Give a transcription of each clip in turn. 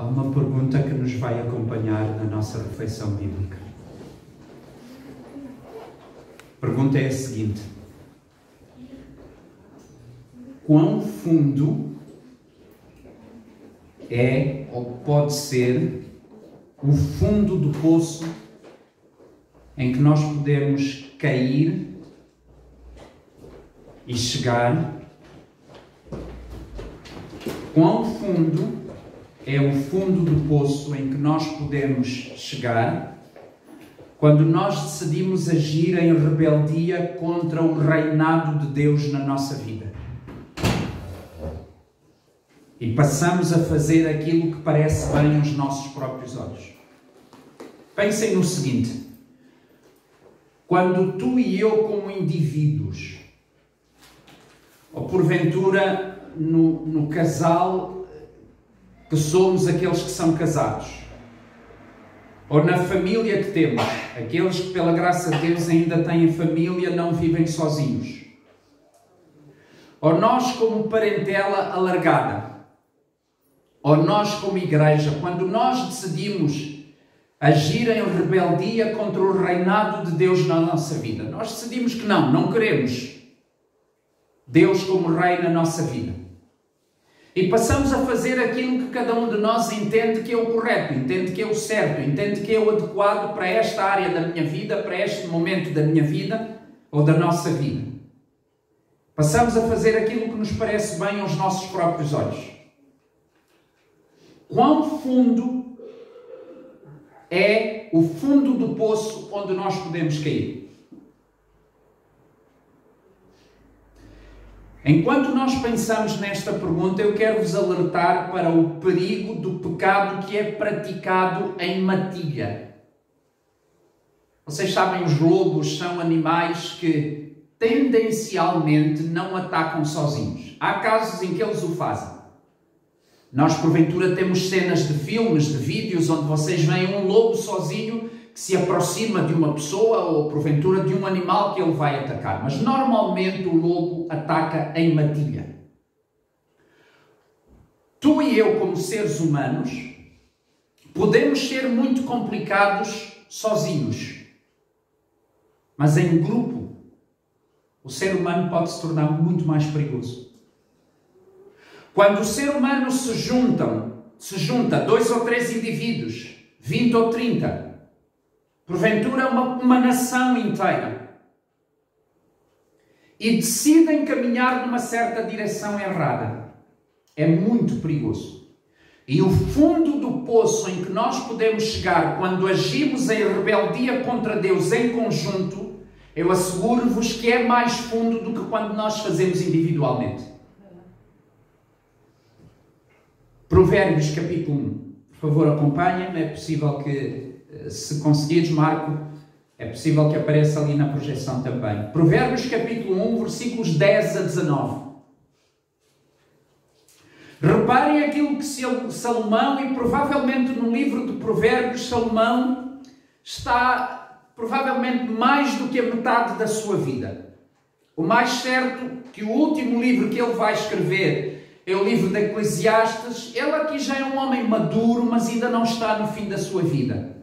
há uma pergunta que nos vai acompanhar na nossa reflexão bíblica. A pergunta é a seguinte: quão fundo é ou pode ser o fundo do poço em que nós podemos cair e chegar? Quão fundo é o fundo do poço em que nós podemos chegar quando nós decidimos agir em rebeldia contra o reinado de Deus na nossa vida? E passamos a fazer aquilo que parece bem aos nossos próprios olhos. Pensem no seguinte: quando tu e eu, como indivíduos, ou porventura no casal que somos aqueles que são casados, ou na família que temos, aqueles que pela graça de Deus ainda têm família, não vivem sozinhos, ou nós como parentela alargada, ou nós como igreja, quando nós decidimos agir em rebeldia contra o reinado de Deus na nossa vida, nós decidimos que não queremos Deus como rei na nossa vida. E passamos a fazer aquilo que cada um de nós entende que é o correto, entende que é o certo, entende que é o adequado para esta área da minha vida, para este momento da minha vida ou da nossa vida. Passamos a fazer aquilo que nos parece bem aos nossos próprios olhos. Quão fundo é o fundo do poço onde nós podemos cair? Enquanto nós pensamos nesta pergunta, eu quero vos alertar para o perigo do pecado que é praticado em matilha. Vocês sabem, os lobos são animais que tendencialmente não atacam sozinhos. Há casos em que eles o fazem. Nós, porventura, temos cenas de filmes, de vídeos, onde vocês veem um lobo sozinho que se aproxima de uma pessoa ou, porventura, de um animal que ele vai atacar. Mas, normalmente, o lobo ataca em matilha. Tu e eu, como seres humanos, podemos ser muito complicados sozinhos. Mas, em grupo, o ser humano pode se tornar muito mais perigoso. Quando o ser humano se junta 2 ou 3 indivíduos, 20 ou 30, porventura uma nação inteira, e decidem caminhar numa certa direção errada, é muito perigoso. E o fundo do poço em que nós podemos chegar quando agimos em rebeldia contra Deus em conjunto, eu asseguro-vos que é mais fundo do que quando nós fazemos individualmente. Provérbios capítulo 1. Por favor, acompanhem-me. É possível que, se conseguires, Marco, é possível que apareça ali na projeção também. Provérbios capítulo 1, versículos 10 a 19. Reparem aquilo que Salomão, e provavelmente no livro de Provérbios, Salomão está provavelmente mais do que a metade da sua vida. O mais certo que o último livro que ele vai escrever é o livro de Eclesiastes. Ele aqui já é um homem maduro, mas ainda não está no fim da sua vida.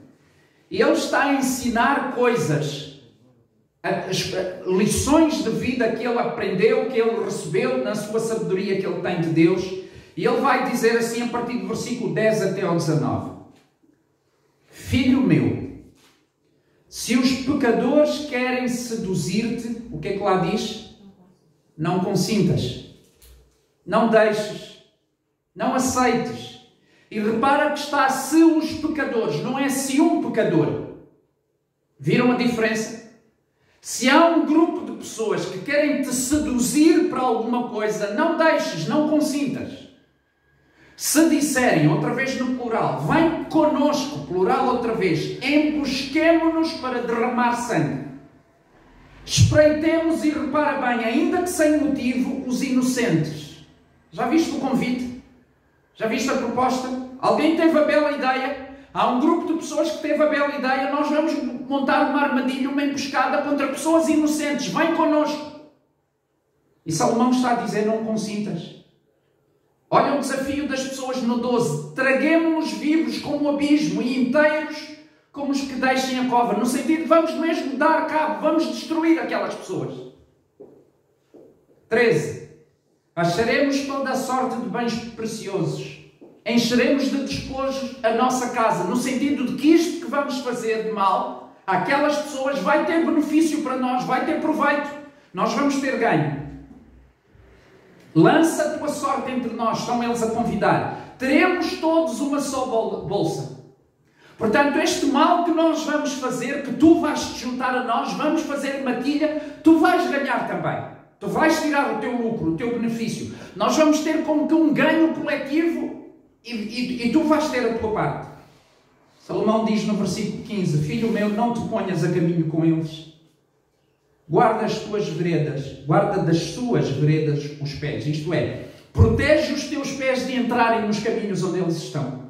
E ele está a ensinar coisas, lições de vida que ele aprendeu, que ele recebeu na sua sabedoria que ele tem de Deus. E ele vai dizer assim, a partir do versículo 10 até ao 19. Filho meu, se os pecadores querem seduzir-te, o que é que lá diz? Não consintas. Não deixes, não aceites. E repara que está se os pecadores, não é se um pecador. Viram a diferença? Se há um grupo de pessoas que querem te seduzir para alguma coisa, não deixes, não consintas. Se disserem, outra vez no plural, vem conosco, plural outra vez, embosquemo-nos para derramar sangue. Espreitemos e repara bem, ainda que sem motivo, os inocentes. Já viste o convite? Já viste a proposta? Alguém teve a bela ideia? Há um grupo de pessoas que teve a bela ideia. Nós vamos montar uma armadilha, uma emboscada contra pessoas inocentes. Vem connosco. E Salomão está a dizer, não consintas. Olha o desafio das pessoas no 12. Traguemo-nos vivos como o abismo e inteiros como os que deixem a cova. No sentido de vamos mesmo dar cabo, vamos destruir aquelas pessoas. 13. Acharemos toda a sorte de bens preciosos. Encheremos de despojos a nossa casa. No sentido de que isto que vamos fazer de mal, aquelas pessoas vai ter benefício para nós, vai ter proveito. Nós vamos ter ganho. Lança a tua sorte entre nós, estão eles a convidar. Teremos todos uma só bolsa. Portanto, este mal que nós vamos fazer, que tu vais te juntar a nós, vamos fazer matilha, tu vais ganhar também. Tu vais tirar o teu lucro, o teu benefício. Nós vamos ter como que um ganho coletivo e tu vais ter a tua parte. Salomão diz no versículo 15, filho meu, não te ponhas a caminho com eles. Guarda as tuas veredas, guarda das suas veredas os pés. Isto é, protege os teus pés de entrarem nos caminhos onde eles estão.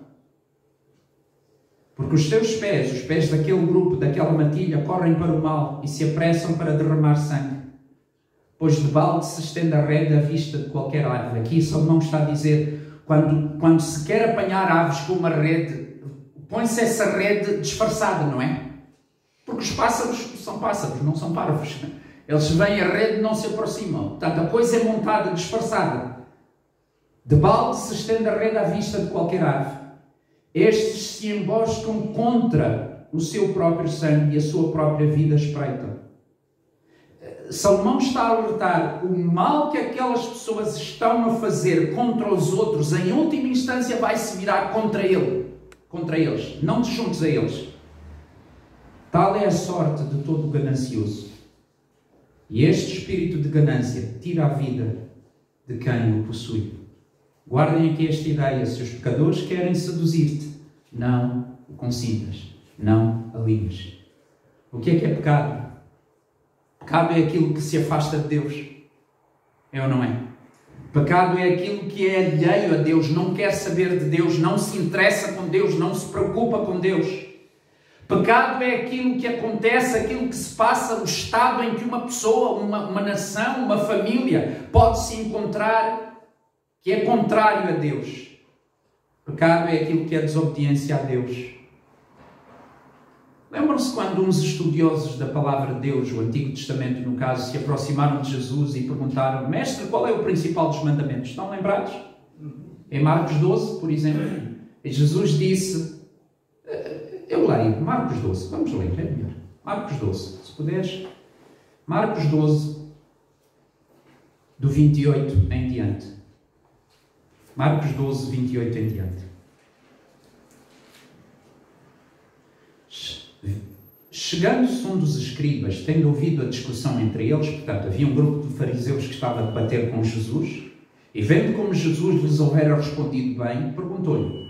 Porque os teus pés, os pés daquele grupo, daquela matilha, correm para o mal e se apressam para derramar sangue. Pois de balde se estende a rede à vista de qualquer ave. Aqui Salomão está a dizer, quando se quer apanhar aves com uma rede, põe-se essa rede disfarçada, não é? Porque os pássaros são pássaros, não são parvos. Eles veem a rede e não se aproximam. Portanto, a coisa é montada, disfarçada. De balde se estende a rede à vista de qualquer ave. Estes se emboscam contra o seu próprio sangue e a sua própria vida espreitam. Salomão está a alertar o mal que aquelas pessoas estão a fazer contra os outros, em última instância vai se virar contra eles. Não te juntes a eles. Tal é a sorte de todo ganancioso. E este espírito de ganância tira a vida de quem o possui. Guardem aqui esta ideia. Se os pecadores querem seduzir-te, não o consintas, não alinhes. O que é pecado? Pecado é aquilo que se afasta de Deus. É ou não é? Pecado é aquilo que é alheio a Deus, não quer saber de Deus, não se interessa com Deus, não se preocupa com Deus. Pecado é aquilo que acontece, aquilo que se passa, o estado em que uma pessoa, uma nação, uma família pode se encontrar, que é contrário a Deus. Pecado é aquilo que é desobediência a Deus. Lembram-se quando uns estudiosos da palavra de Deus, o Antigo Testamento no caso, se aproximaram de Jesus e perguntaram: Mestre, qual é o principal dos mandamentos? Estão lembrados? Em Marcos 12, por exemplo. E Jesus disse, eu leio, Marcos 12, vamos ler, é melhor. Marcos 12, se puderes. Marcos 12, do 28 em diante. Marcos 12, 28 em diante. Chegando-se um dos escribas, tendo ouvido a discussão entre eles, portanto, havia um grupo de fariseus que estava a debater com Jesus, e vendo como Jesus lhes houvera respondido bem, perguntou-lhe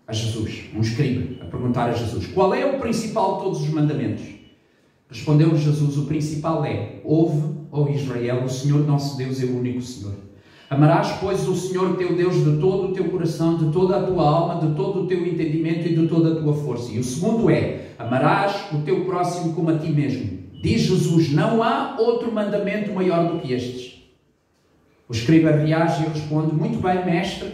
a Jesus, um escriba, a perguntar a Jesus, qual é o principal de todos os mandamentos? Respondeu-lhe Jesus, o principal é, ouve, ó Israel, o Senhor nosso Deus é o único Senhor. Amarás, pois, o Senhor teu Deus de todo o teu coração, de toda a tua alma, de todo o teu entendimento e de toda a tua força. E o segundo é, amarás o teu próximo como a ti mesmo. Diz Jesus, não há outro mandamento maior do que estes. O escriba reage e responde, muito bem, mestre,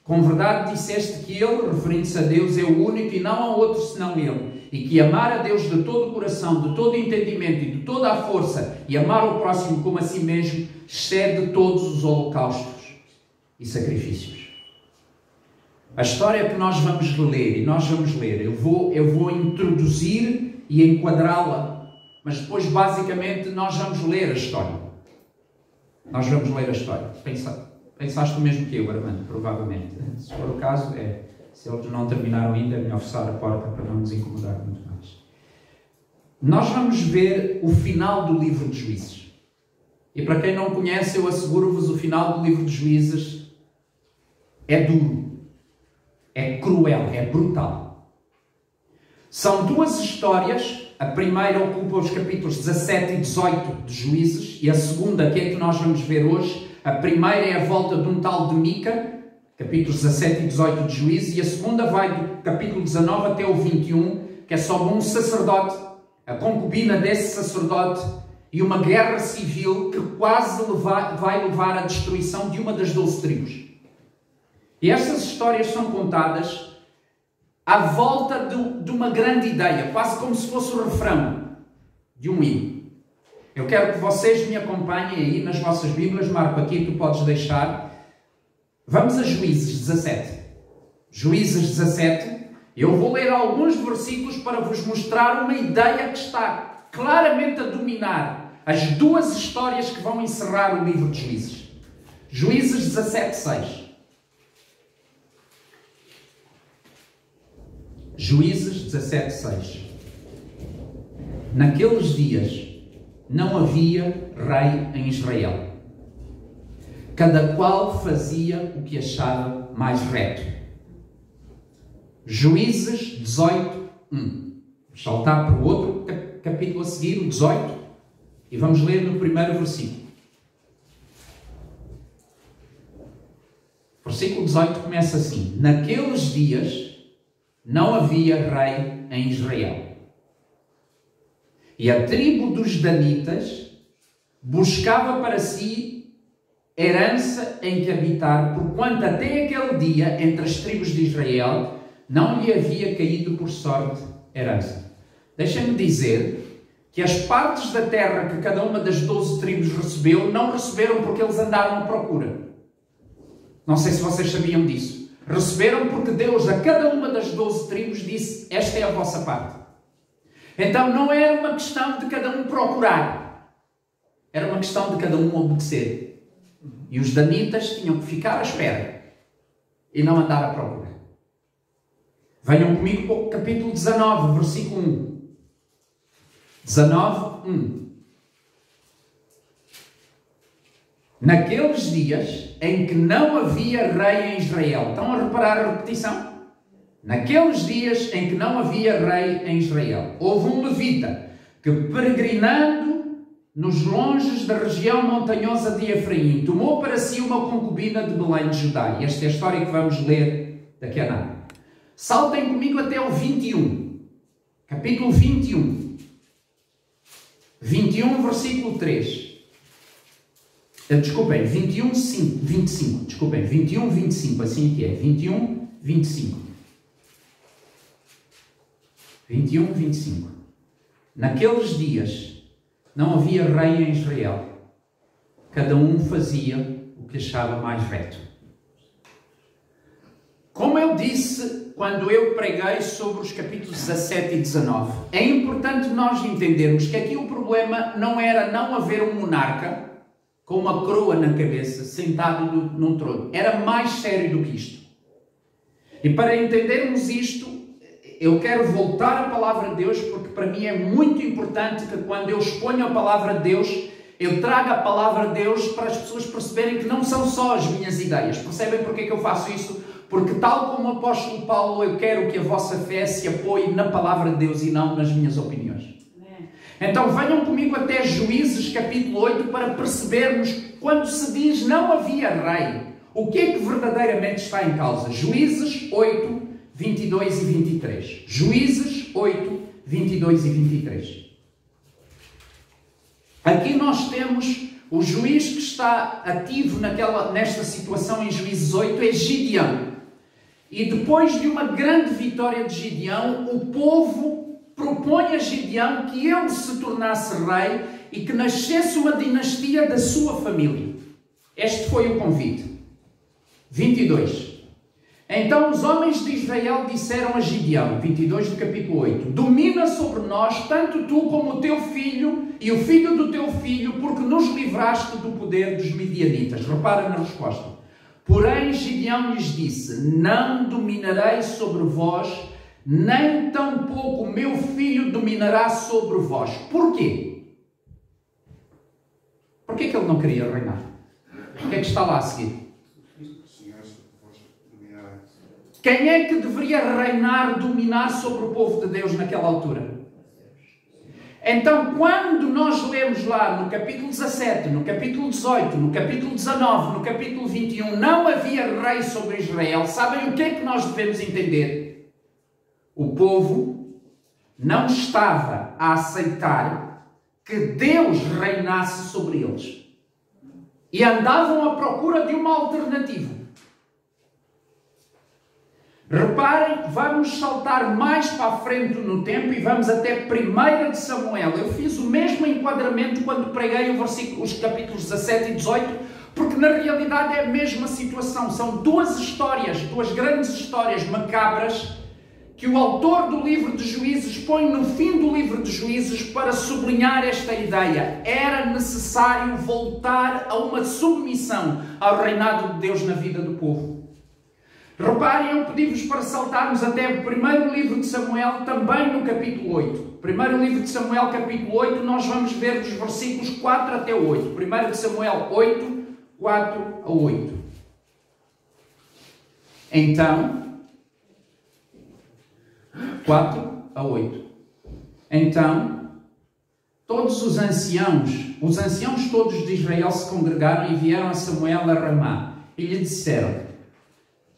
com verdade disseste que ele, referindo-se a Deus, é o único e não há outro senão ele. E que amar a Deus de todo o coração, de todo o entendimento e de toda a força e amar o próximo como a si mesmo excede todos os holocaustos e sacrifícios. A história que nós vamos ler, eu vou introduzir e enquadrá-la, mas depois basicamente nós vamos ler a história. Nós vamos ler a história. Pensaste o mesmo que eu, Armando, provavelmente. Se for o caso, se eles não terminaram ainda, é melhor fechar a porta para não nos incomodar muito mais. Nós vamos ver o final do livro de Juízes. E para quem não conhece, eu asseguro-vos, o final do livro de Juízes é duro, é cruel, é brutal. São duas histórias. A primeira ocupa os capítulos 17 e 18 de Juízes, e a segunda, que é que nós vamos ver hoje, a primeira é a volta de um tal de Mica, capítulos 17 e 18 de Juízes, e a segunda vai do capítulo 19 até o 21, que é sobre um sacerdote, a concubina desse sacerdote, e uma guerra civil que quase vai levar à destruição de uma das 12 tribos. E estas histórias são contadas à volta de uma grande ideia, quase como se fosse o refrão de um hino. Eu quero que vocês me acompanhem aí nas vossas Bíblias. Marco aqui, tu podes deixar. Vamos a Juízes 17. Juízes 17. Eu vou ler alguns versículos para vos mostrar uma ideia que está claramente a dominar as duas histórias que vão encerrar o livro de Juízes. Juízes 17, 6. Juízes 17, 6. Naqueles dias não havia rei em Israel. Cada qual fazia o que achava mais reto. Juízes 18, 1. Vamos saltar para o outro capítulo a seguir, o 18, e vamos ler no primeiro versículo. Versículo 18 começa assim: Naqueles dias não havia rei em Israel. E a tribo dos Danitas buscava para si herança em que habitar, porquanto até aquele dia, entre as tribos de Israel, não lhe havia caído por sorte herança. Deixem-me dizer que as partes da terra que cada uma das 12 tribos recebeu, não receberam porque eles andaram à procura. Não sei se vocês sabiam disso. Receberam porque Deus a cada uma das 12 tribos disse: esta é a vossa parte. Então não era uma questão de cada um procurar. Era uma questão de cada um obedecer. E os danitas tinham que ficar à espera e não andar à procura. Venham comigo para o capítulo 19, versículo 1. 19, 1. Naqueles dias em que não havia rei em Israel. Estão a reparar a repetição? Naqueles dias em que não havia rei em Israel, houve um levita que, peregrinando nos longes da região montanhosa de Efraim, tomou para si uma concubina de Belém de Judá. E esta é a história que vamos ler daqui a nada. Saltem comigo até o 21. Capítulo 21. 21, versículo 3. Desculpem, 21, 5, 25. Desculpem, 21, 25. Assim que é. 21, 25. 21, 25. Naqueles dias não havia rei em Israel. Cada um fazia o que achava mais reto. Como eu disse quando eu preguei sobre os capítulos 17 e 19, é importante nós entendermos que aqui o problema não era não haver um monarca com uma coroa na cabeça, sentado num trono. Era mais sério do que isto. E para entendermos isto, eu quero voltar à palavra de Deus, porque para mim é muito importante que quando eu exponho a palavra de Deus, eu traga a palavra de Deus para as pessoas perceberem que não são só as minhas ideias. Percebem porque é que eu faço isso? Porque tal como o apóstolo Paulo, eu quero que a vossa fé se apoie na palavra de Deus e não nas minhas opiniões. Então venham comigo até Juízes capítulo 8 para percebermos quando se diz não havia rei. O que é que verdadeiramente está em causa? Juízes 8, 22 e 23. Juízes 8, 22 e 23. Aqui nós temos o juiz que está ativo nesta situação em Juízes 8, é Gideão. E depois de uma grande vitória de Gideão, o povo propõe a Gideão que ele se tornasse rei e que nascesse uma dinastia da sua família. Este foi o convite. 22. Então os homens de Israel disseram a Gideão, 22 do capítulo 8, domina sobre nós tanto tu como o teu filho e o filho do teu filho, porque nos livraste do poder dos midianitas. Repara na resposta. Porém Gideão lhes disse, não dominarei sobre vós, nem tampouco o meu filho dominará sobre vós. Porquê? Porquê que ele não queria reinar? O que é que está lá a seguir? Quem é que deveria reinar, dominar sobre o povo de Deus naquela altura? Então, quando nós lemos lá no capítulo 17, no capítulo 18, no capítulo 19, no capítulo 21, não havia rei sobre Israel, sabem o que é que nós devemos entender? O povo não estava a aceitar que Deus reinasse sobre eles. E andavam à procura de uma alternativa. Reparem, vamos saltar mais para a frente no tempo e vamos até 1 de Samuel. Eu fiz o mesmo enquadramento quando preguei os capítulos 17 e 18, porque na realidade é a mesma situação. São duas histórias, duas grandes histórias macabras, que o autor do livro de Juízes põe no fim do livro de Juízes para sublinhar esta ideia. Era necessário voltar a uma submissão ao reinado de Deus na vida do povo. Reparem, eu pedi-vos para saltarmos até o primeiro livro de Samuel, também no capítulo 8. Primeiro livro de Samuel, capítulo 8, nós vamos ver dos versículos 4 até 8. Primeiro de Samuel 8, 4 a 8. Então, 4 a 8. Então, todos os anciãos todos de Israel se congregaram e vieram a Samuel a Ramá e lhe disseram: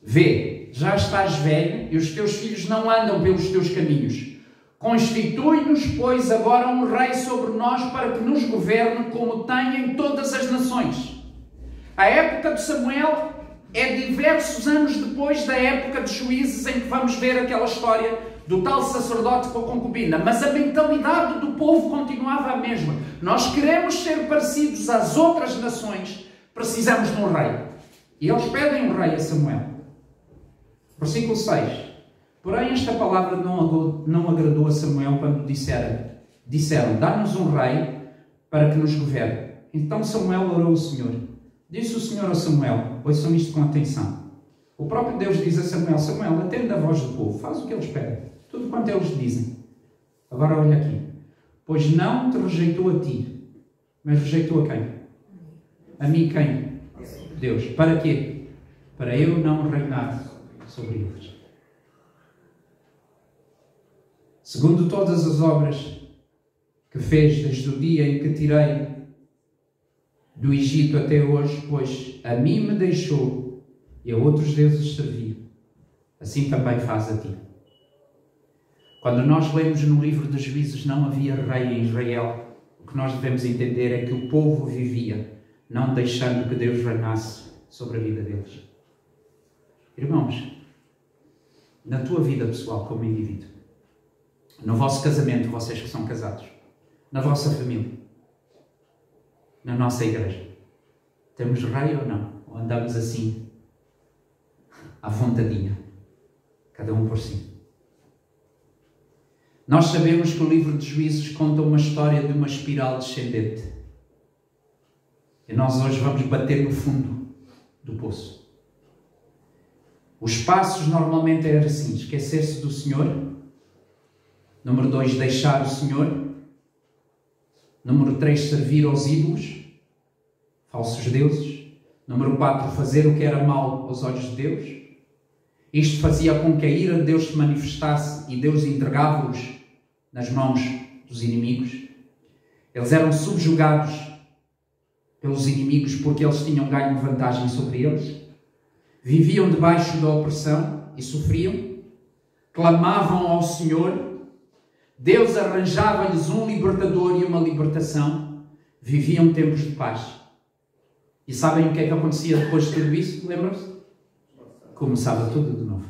Vê, já estás velho e os teus filhos não andam pelos teus caminhos. Constitui-nos, pois, agora um rei sobre nós para que nos governe como tem em todas as nações. A época de Samuel é diversos anos depois da época de Juízes, em que vamos ver aquela história do tal sacerdote com a concubina. Mas a mentalidade do povo continuava a mesma. Nós queremos ser parecidos às outras nações, precisamos de um rei. E eles pedem um rei a Samuel. Versículo 6. Porém, esta palavra não agradou a Samuel quando disseram: dá-nos um rei para que nos governe. Então Samuel orou ao Senhor. Disse o Senhor a Samuel: ouçam isto com atenção. O próprio Deus diz a Samuel: Samuel, atende a voz do povo, faz o que eles pedem, tudo quanto eles dizem. Agora olha aqui. Pois não te rejeitou a ti, mas rejeitou a quem? A mim quem? Deus. Para quê? Para eu não reinar sobre eles. Segundo todas as obras que fez desde o dia em que tirei do Egito até hoje, pois a mim me deixou e a outros deuses serviu, assim também faz a ti. Quando nós lemos no livro dos Juízes não havia rei em Israel, o que nós devemos entender é que o povo vivia, não deixando que Deus reinasse sobre a vida deles. Irmãos, na tua vida pessoal como indivíduo, no vosso casamento, vocês que são casados, na vossa família, na nossa igreja, temos rei ou não? Ou andamos assim, à vontadinha, cada um por si? Nós sabemos que o livro de Juízes conta uma história de uma espiral descendente. E nós hoje vamos bater no fundo do poço. Os passos normalmente eram assim: esquecer-se do Senhor. Número 2, deixar o Senhor. Número 3, servir aos ídolos, falsos deuses. Número 4, fazer o que era mau aos olhos de Deus. Isto fazia com que a ira de Deus se manifestasse e Deus entregava-os nas mãos dos inimigos. Eles eram subjugados pelos inimigos porque eles tinham ganho vantagem sobre eles. Viviam debaixo da opressão e sofriam. Clamavam ao Senhor. Deus arranjava-lhes um libertador e uma libertação. Viviam tempos de paz. E sabem o que é que acontecia depois de tudo isso? Lembram-se? Começava tudo de novo.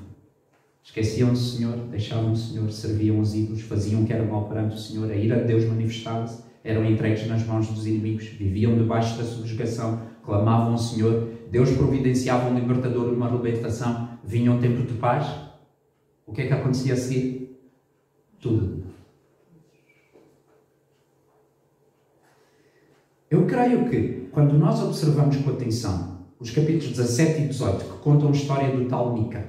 Esqueciam do Senhor, deixavam o Senhor, serviam os ídolos, faziam o que era mal perante o Senhor. A ira de Deus manifestava-se, eram entregues nas mãos dos inimigos, viviam debaixo da subjugação, clamavam ao Senhor. Deus providenciava um libertador e uma libertação. Vinha um tempo de paz. O que é que acontecia a seguir? Tudo de novo. Eu creio que, quando nós observamos com atenção os capítulos 17 e 18, que contam a história do tal Mica,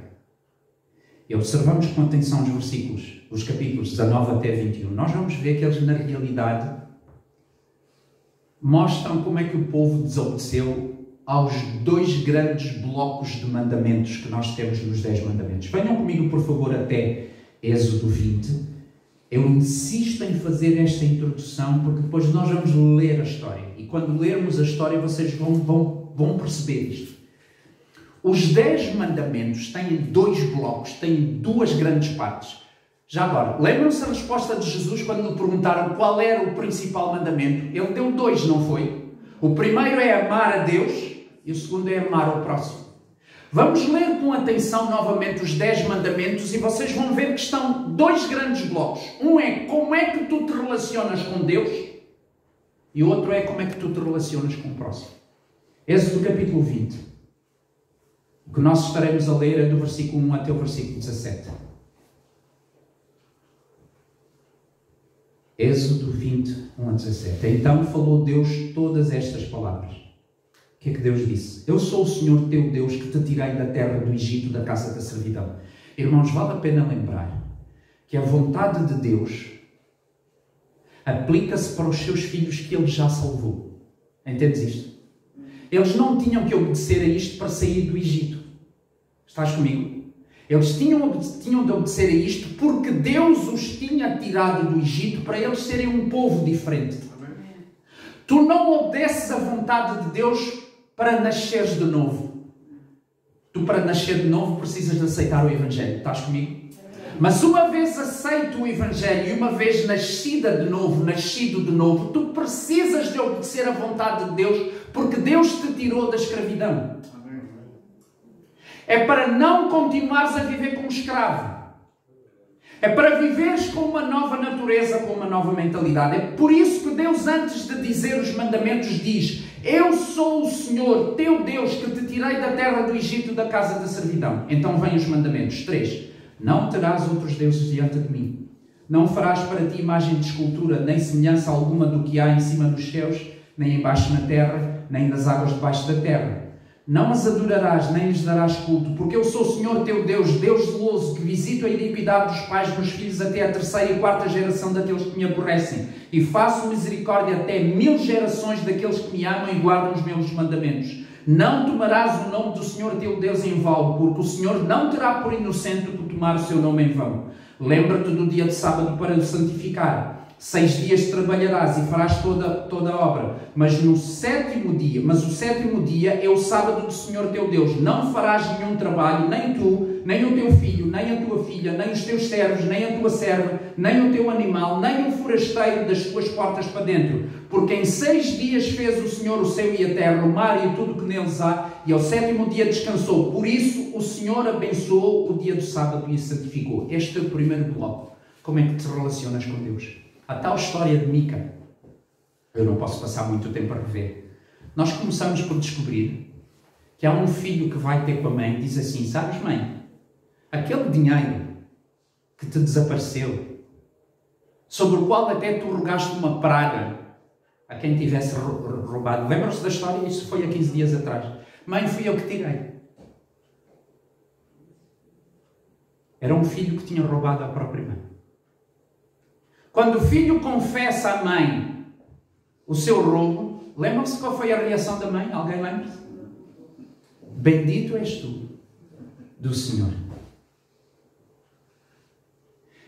e observamos com atenção os versículos, os capítulos 19 até 21, nós vamos ver que eles, na realidade, mostram como é que o povo desobedeceu aos dois grandes blocos de mandamentos que nós temos nos 10 mandamentos. Venham comigo, por favor, até Êxodo 20. Eu insisto em fazer esta introdução porque depois nós vamos ler a história. E quando lermos a história vocês vão perceber isto. Os 10 mandamentos têm dois blocos, têm duas grandes partes. Já agora, lembram-se a resposta de Jesus quando lhe perguntaram qual era o principal mandamento? Ele deu 2, não foi? O primeiro é amar a Deus e o segundo é amar ao próximo. Vamos ler com atenção novamente os 10 mandamentos e vocês vão ver que estão dois grandes blocos. Um é como é que tu te relacionas com Deus e o outro é como é que tu te relacionas com o próximo. Êxodo capítulo 20. O que nós estaremos a ler é do versículo 1 até o versículo 17. Êxodo 20, 1 a 17. Então falou Deus todas estas palavras. O que é que Deus disse? Eu sou o Senhor teu Deus que te tirei da terra do Egito, da casa da servidão. Irmãos, vale a pena lembrar que a vontade de Deus aplica-se para os seus filhos que Ele já salvou. Entendes isto? Eles não tinham que obedecer a isto para sair do Egito. Estás comigo? Eles tinham de obedecer a isto porque Deus os tinha tirado do Egito para eles serem um povo diferente. Tu não obedeces à vontade de Deus para nasceres de novo. Tu, para nascer de novo, precisas de aceitar o Evangelho. Estás comigo? Mas uma vez aceito o Evangelho e uma vez nascido de novo, tu precisas de obedecer à vontade de Deus, porque Deus te tirou da escravidão. É para não continuares a viver como escravo. É para viveres com uma nova natureza, com uma nova mentalidade. É por isso que Deus, antes de dizer os mandamentos, diz: eu sou o Senhor, teu Deus, que te tirei da terra do Egito, da casa da servidão. Então vêm os mandamentos. 3. Não terás outros deuses diante de mim. Não farás para ti imagem de escultura, nem semelhança alguma do que há em cima dos céus, nem embaixo na terra, nem nas águas debaixo da terra. Não as adorarás, nem lhes darás culto, porque eu sou o Senhor teu Deus, Deus zeloso, que visito a iniquidade dos pais nos filhos até a 3ª e 4ª geração daqueles que me aborrecem, e faço misericórdia até 1000 gerações daqueles que me amam e guardam os meus mandamentos. Não tomarás o nome do Senhor teu Deus em vão, porque o Senhor não terá por inocente por tomar o seu nome em vão. Lembra-te do dia de sábado para o santificar. 6 dias trabalharás e farás toda a obra, mas o sétimo dia é o sábado do Senhor teu Deus. Não farás nenhum trabalho, nem tu, nem o teu filho, nem a tua filha, nem os teus servos, nem a tua serva, nem o teu animal, nem o forasteiro das tuas portas para dentro. Porque em 6 dias fez o Senhor o céu e a terra, o mar e tudo o que neles há, e ao 7º dia descansou. Por isso o Senhor abençoou o dia do sábado e o santificou. Este é o primeiro bloco. Como é que te relacionas com Deus? A tal história de Mica, eu não posso passar muito tempo a rever. Nós começamos por descobrir que há um filho que vai ter com a mãe e diz assim: sabes, mãe, aquele dinheiro que te desapareceu, sobre o qual até tu rogaste uma praga a quem tivesse roubado. Lembram-se da história? Isso foi há 15 dias atrás. Mãe, fui eu que tirei. Era um filho que tinha roubado a própria mãe. Quando o filho confessa à mãe o seu roubo, lembram-se qual foi a reação da mãe? Alguém lembra-se? Bendito és tu do Senhor.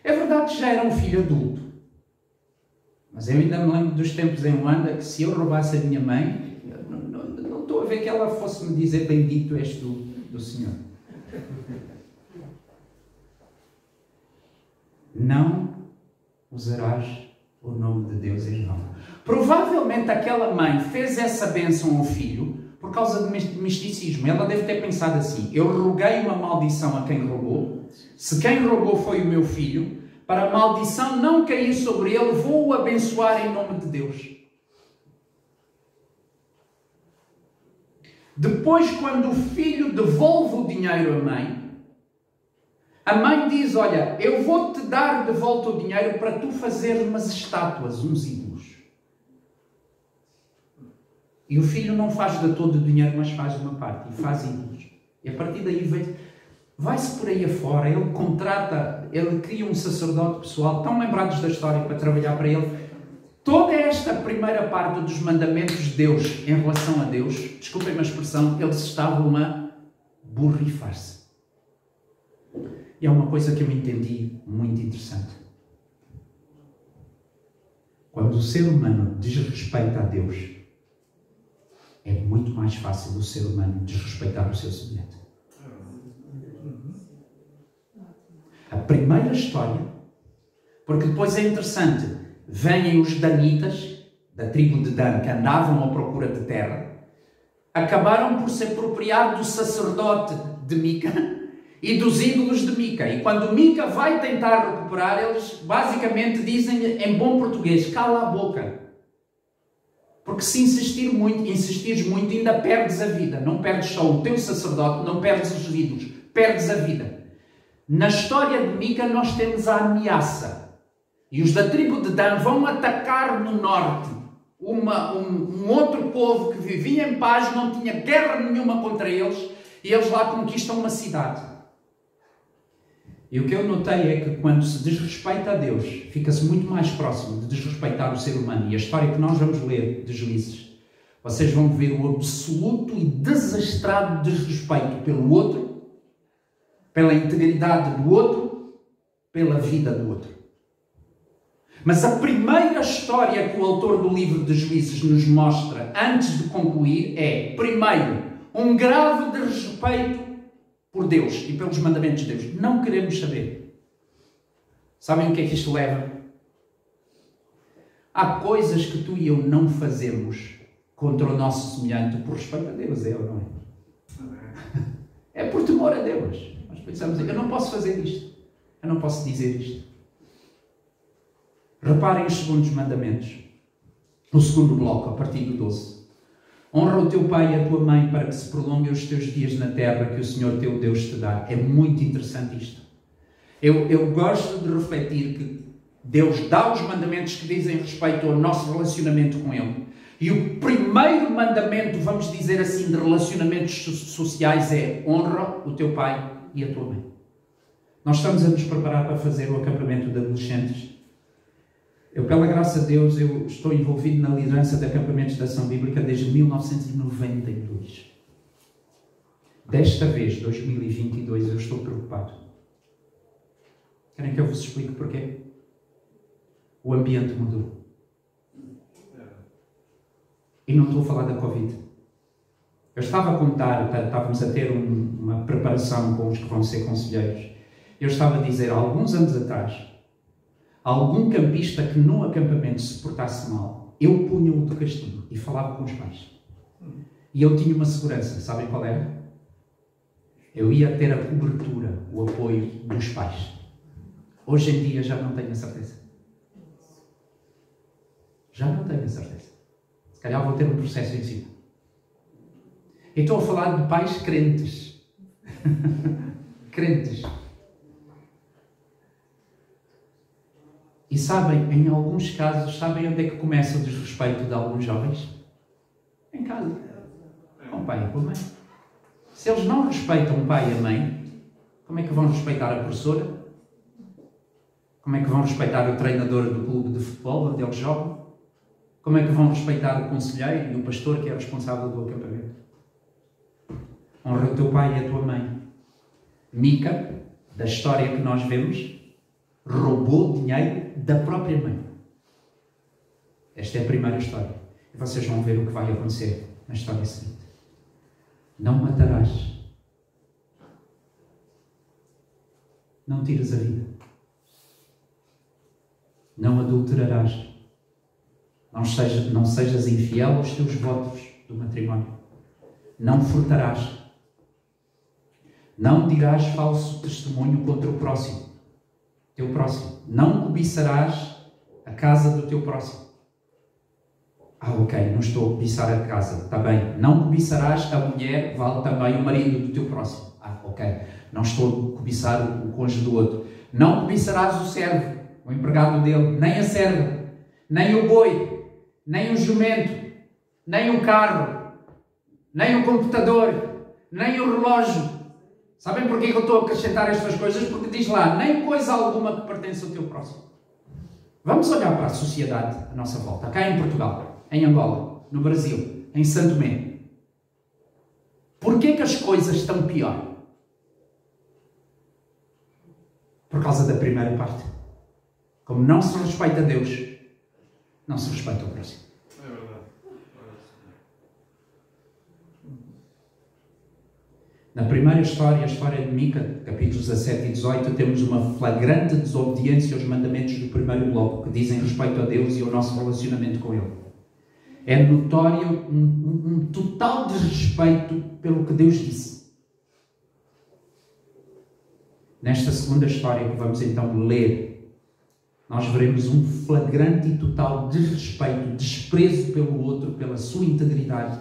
É verdade que já era um filho adulto, mas eu ainda me lembro dos tempos em Luanda que se eu roubasse a minha mãe, não estou a ver que ela fosse me dizer bendito és tu do Senhor. Não usarás o nome de Deus em vão. Provavelmente aquela mãe fez essa bênção ao filho por causa de misticismo. Ela deve ter pensado assim: eu roguei uma maldição a quem roubou. Se quem roubou foi o meu filho, para a maldição não cair sobre ele, vou-o abençoar em nome de Deus. Depois, quando o filho devolve o dinheiro à mãe, a mãe diz: olha, eu vou-te dar de volta o dinheiro para tu fazer umas estátuas, uns ídolos. E o filho não faz de todo o dinheiro, mas faz uma parte e faz ídolos. E a partir daí vai-se por aí afora, ele cria um sacerdote pessoal. Estão lembrados da história para trabalhar para ele? Toda esta primeira parte dos mandamentos de Deus em relação a Deus, desculpem a expressão, eles estavam a borrifar-se. E é uma coisa que eu entendi muito interessante. Quando o ser humano desrespeita a Deus, é muito mais fácil o ser humano desrespeitar o seu semelhante. A primeira história, porque depois é interessante, vêm os danitas, da tribo de Dan, que andavam à procura de terra, acabaram por se apropriar do sacerdote de Mica e dos ídolos de Mica. E quando Mica vai tentar recuperar, eles basicamente dizem em bom português: cala a boca. Porque se insistires muito, ainda perdes a vida. Não perdes só o teu sacerdote, não perdes os ídolos, perdes a vida. Na história de Mica nós temos a ameaça. E os da tribo de Dan vão atacar no norte um outro povo que vivia em paz, não tinha guerra nenhuma contra eles, e eles lá conquistam uma cidade. E o que eu notei é que quando se desrespeita a Deus, fica-se muito mais próximo de desrespeitar o ser humano. E a história que nós vamos ler de Juízes, vocês vão ver o absoluto e desastrado desrespeito pelo outro, pela integridade do outro, pela vida do outro. Mas a primeira história que o autor do livro de Juízes nos mostra, antes de concluir, é, primeiro, um grave desrespeito por Deus e pelos mandamentos de Deus. Não queremos saber. Sabem o que é que isto leva? Há coisas que tu e eu não fazemos contra o nosso semelhante por respeito a Deus, é ou não é? É por temor a Deus. Nós pensamos, eu não posso fazer isto. Eu não posso dizer isto. Reparem os segundos mandamentos. O segundo bloco, a partir do 12. Honra o teu pai e a tua mãe para que se prolonguem os teus dias na terra que o Senhor teu Deus te dá. É muito interessante isto. Eu gosto de refletir que Deus dá os mandamentos que dizem respeito ao nosso relacionamento com Ele. E o primeiro mandamento, vamos dizer assim, de relacionamentos sociais é: honra o teu pai e a tua mãe. Nós estamos a nos preparar para fazer o acampamento de adolescentes. Eu, pela graça de Deus, eu estou envolvido na liderança de acampamentos de ação bíblica desde 1992. Desta vez, 2022, eu estou preocupado. Querem que eu vos explique porquê? O ambiente mudou. E não estou a falar da Covid. Eu estava a contar, estávamos a ter uma preparação com os que vão ser conselheiros. Eu estava a dizer, há alguns anos atrás, algum campista que no acampamento se portasse mal, eu punha-o de castigo e falava com os pais. E eu tinha uma segurança, sabem qual era? Eu ia ter a cobertura, o apoio dos pais. Hoje em dia já não tenho a certeza. Já não tenho a certeza. Se calhar vou ter um processo em cima. E estou a falar de pais crentes. Crentes. E sabem, em alguns casos, sabem onde é que começa o desrespeito de alguns jovens? Em casa. Com o pai e com a mãe. Se eles não respeitam o pai e a mãe, como é que vão respeitar a professora? Como é que vão respeitar o treinador do clube de futebol onde eles jogam? Como é que vão respeitar o conselheiro e o pastor que é responsável do acampamento? Honra o teu pai e a tua mãe. Mica, da história que nós vemos, roubou dinheiro da própria mãe. Esta é a primeira história. E vocês vão ver o que vai acontecer na história seguinte. Não matarás. Não tiras a vida. Não adulterarás. Não sejas infiel aos teus votos do matrimónio. Não furtarás. Não dirás falso testemunho contra o próximo. Teu próximo. Não cobiçarás a casa do teu próximo. Ok, não estou a cobiçar a casa. Está bem. Não cobiçarás a mulher, vale também o marido do teu próximo. Ok. Não estou a cobiçar o cônjuge do outro. Não cobiçarás o servo, o empregado dele, nem a serva, nem o boi, nem o jumento, nem o carro, nem o computador, nem o relógio. Sabem porquê que eu estou a acrescentar estas coisas? Porque diz lá, nem coisa alguma que pertence ao teu próximo. Vamos olhar para a sociedade à nossa volta. Cá em Portugal, em Angola, no Brasil, em Santo Tomé. Porquê que as coisas estão pior? Por causa da primeira parte. Como não se respeita Deus, não se respeita o próximo. É verdade. Na primeira história, a história de Mica, capítulos 17 e 18, temos uma flagrante desobediência aos mandamentos do primeiro bloco, que dizem respeito a Deus e ao nosso relacionamento com Ele. É notório um total desrespeito pelo que Deus disse. Nesta segunda história que vamos então ler, nós veremos um flagrante e total desrespeito, desprezo pelo outro, pela sua integridade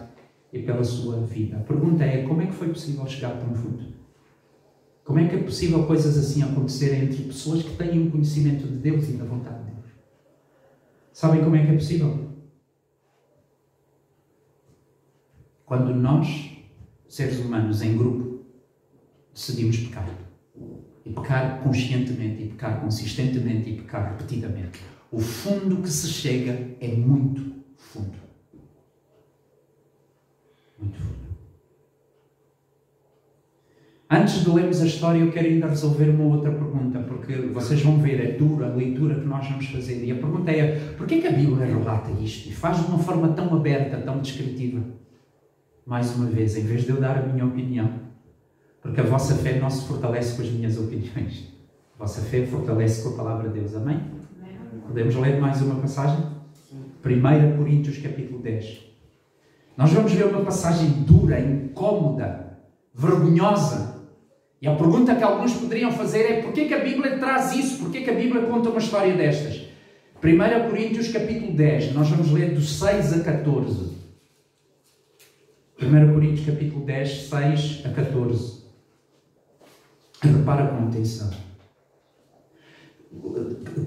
e pela sua vida. A pergunta é, como é que foi possível chegar tão fundo? Como é que é possível coisas assim acontecerem entre pessoas que têm um conhecimento de Deus e da vontade de Deus? Sabem como é que é possível? Quando nós, seres humanos em grupo, decidimos pecar. E pecar conscientemente, e pecar consistentemente, e pecar repetidamente. O fundo que se chega é muito fundo. Muito fundo. Antes de lermos a história, eu quero ainda resolver uma outra pergunta, porque vocês vão ver, é dura a leitura que nós vamos fazer. E a pergunta é, porquê que a Bíblia relata isto? E faz de uma forma tão aberta, tão descritiva? Mais uma vez, em vez de eu dar a minha opinião, porque a vossa fé não se fortalece com as minhas opiniões. A vossa fé fortalece com a palavra de Deus. Amém? Podemos ler mais uma passagem? 1 Coríntios capítulo 10. Nós vamos ver uma passagem dura, incómoda, vergonhosa. E a pergunta que alguns poderiam fazer é, porquê que a Bíblia traz isso? Porquê que a Bíblia conta uma história destas? 1 Coríntios capítulo 10. Nós vamos ler do 6 a 14. 1 Coríntios capítulo 10, 6 a 14. Repara com atenção.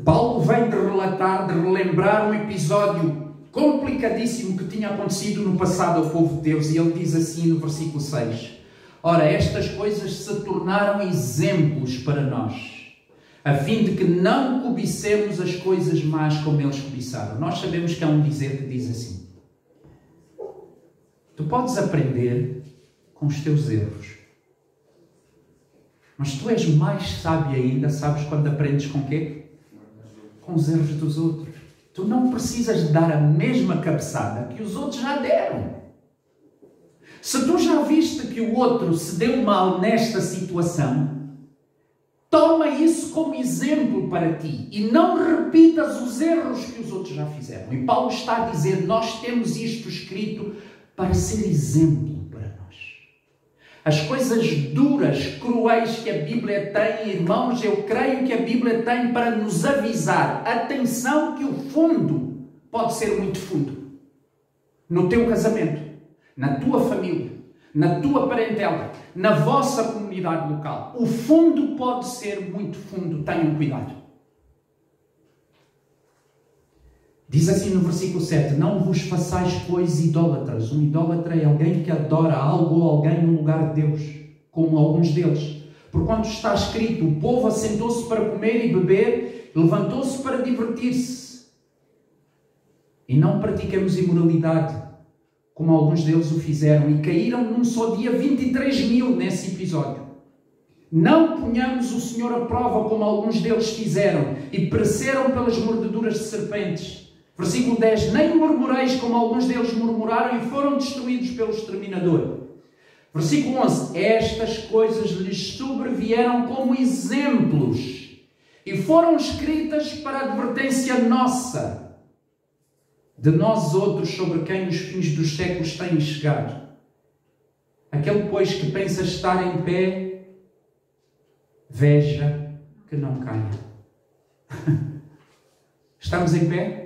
Paulo vem de relatar, de relembrar um episódio complicadíssimo que tinha acontecido no passado ao povo de Deus, e ele diz assim no versículo 6: ora, estas coisas se tornaram exemplos para nós, a fim de que não cobicemos as coisas más como eles cobiçaram. Nós sabemos que há um dizer que diz assim: tu podes aprender com os teus erros, mas tu és mais sábio ainda, sabes quando aprendes com quê? Com os erros dos outros. Tu não precisas dar a mesma cabeçada que os outros já deram. Se tu já viste que o outro se deu mal nesta situação, toma isso como exemplo para ti e não repitas os erros que os outros já fizeram. E Paulo está a dizer, nós temos isto escrito para ser exemplo para nós. As coisas duras, cruéis que a Bíblia tem, irmãos, eu creio que a Bíblia tem para nos avisar. Atenção que o fundo pode ser muito fundo. No teu casamento, na tua família, na tua parentela, na vossa comunidade local. O fundo pode ser muito fundo. Tenham cuidado. Diz assim no versículo 7, não vos façais, pois, idólatras. Um idólatra é alguém que adora algo ou alguém no lugar de Deus, como alguns deles. Porquanto está escrito, o povo assentou-se para comer e beber, levantou-se para divertir-se. E não pratiquemos imoralidade, como alguns deles o fizeram, e caíram num só dia 23.000 nesse episódio. Não ponhamos o Senhor à prova, como alguns deles fizeram, e pereceram pelas mordeduras de serpentes. Versículo 10, nem murmureis como alguns deles murmuraram e foram destruídos pelo exterminador. Versículo 11, estas coisas lhes sobrevieram como exemplos e foram escritas para a advertência nossa, de nós outros, sobre quem os fins dos séculos têm chegado. Aquele, pois, que pensa estar em pé, veja que não caia. Estamos em pé?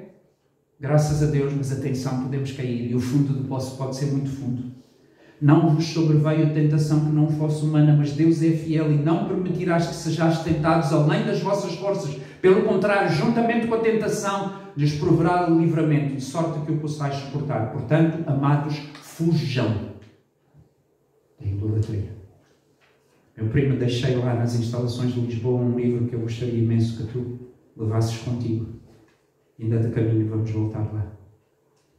Graças a Deus, mas atenção, podemos cair e o fundo do poço pode ser muito fundo. Não vos sobreveio tentação que não fosse humana, mas Deus é fiel e não permitirás que sejais tentados além das vossas forças. Pelo contrário, juntamente com a tentação, lhes proverá o livramento, de sorte que o possais suportar. Portanto, amados, fujam da idolatria. Meu primo, deixei lá nas instalações de Lisboa um livro que eu gostaria imenso que tu levasses contigo. Ainda de caminho vamos voltar lá.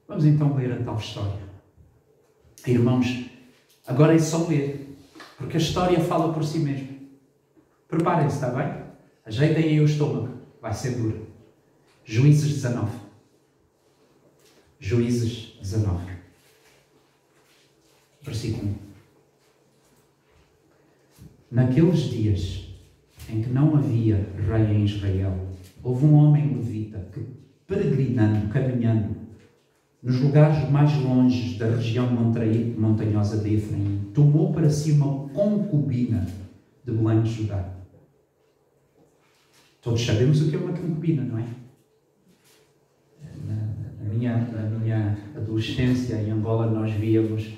Vamos então ler a tal história. Irmãos, agora é só ler, porque a história fala por si mesma. Preparem-se, está bem? Ajeitem aí o estômago, vai ser duro. Juízes 19. Juízes 19. Versículo 1. Naqueles dias em que não havia rei em Israel, houve um homem levita que, peregrinando, caminhando, nos lugares mais longes da região montanhosa de Efraim, tomou para si uma concubina de Belém de Judá. Todos sabemos o que é uma concubina, não é? Na minha adolescência, em Angola, nós víamos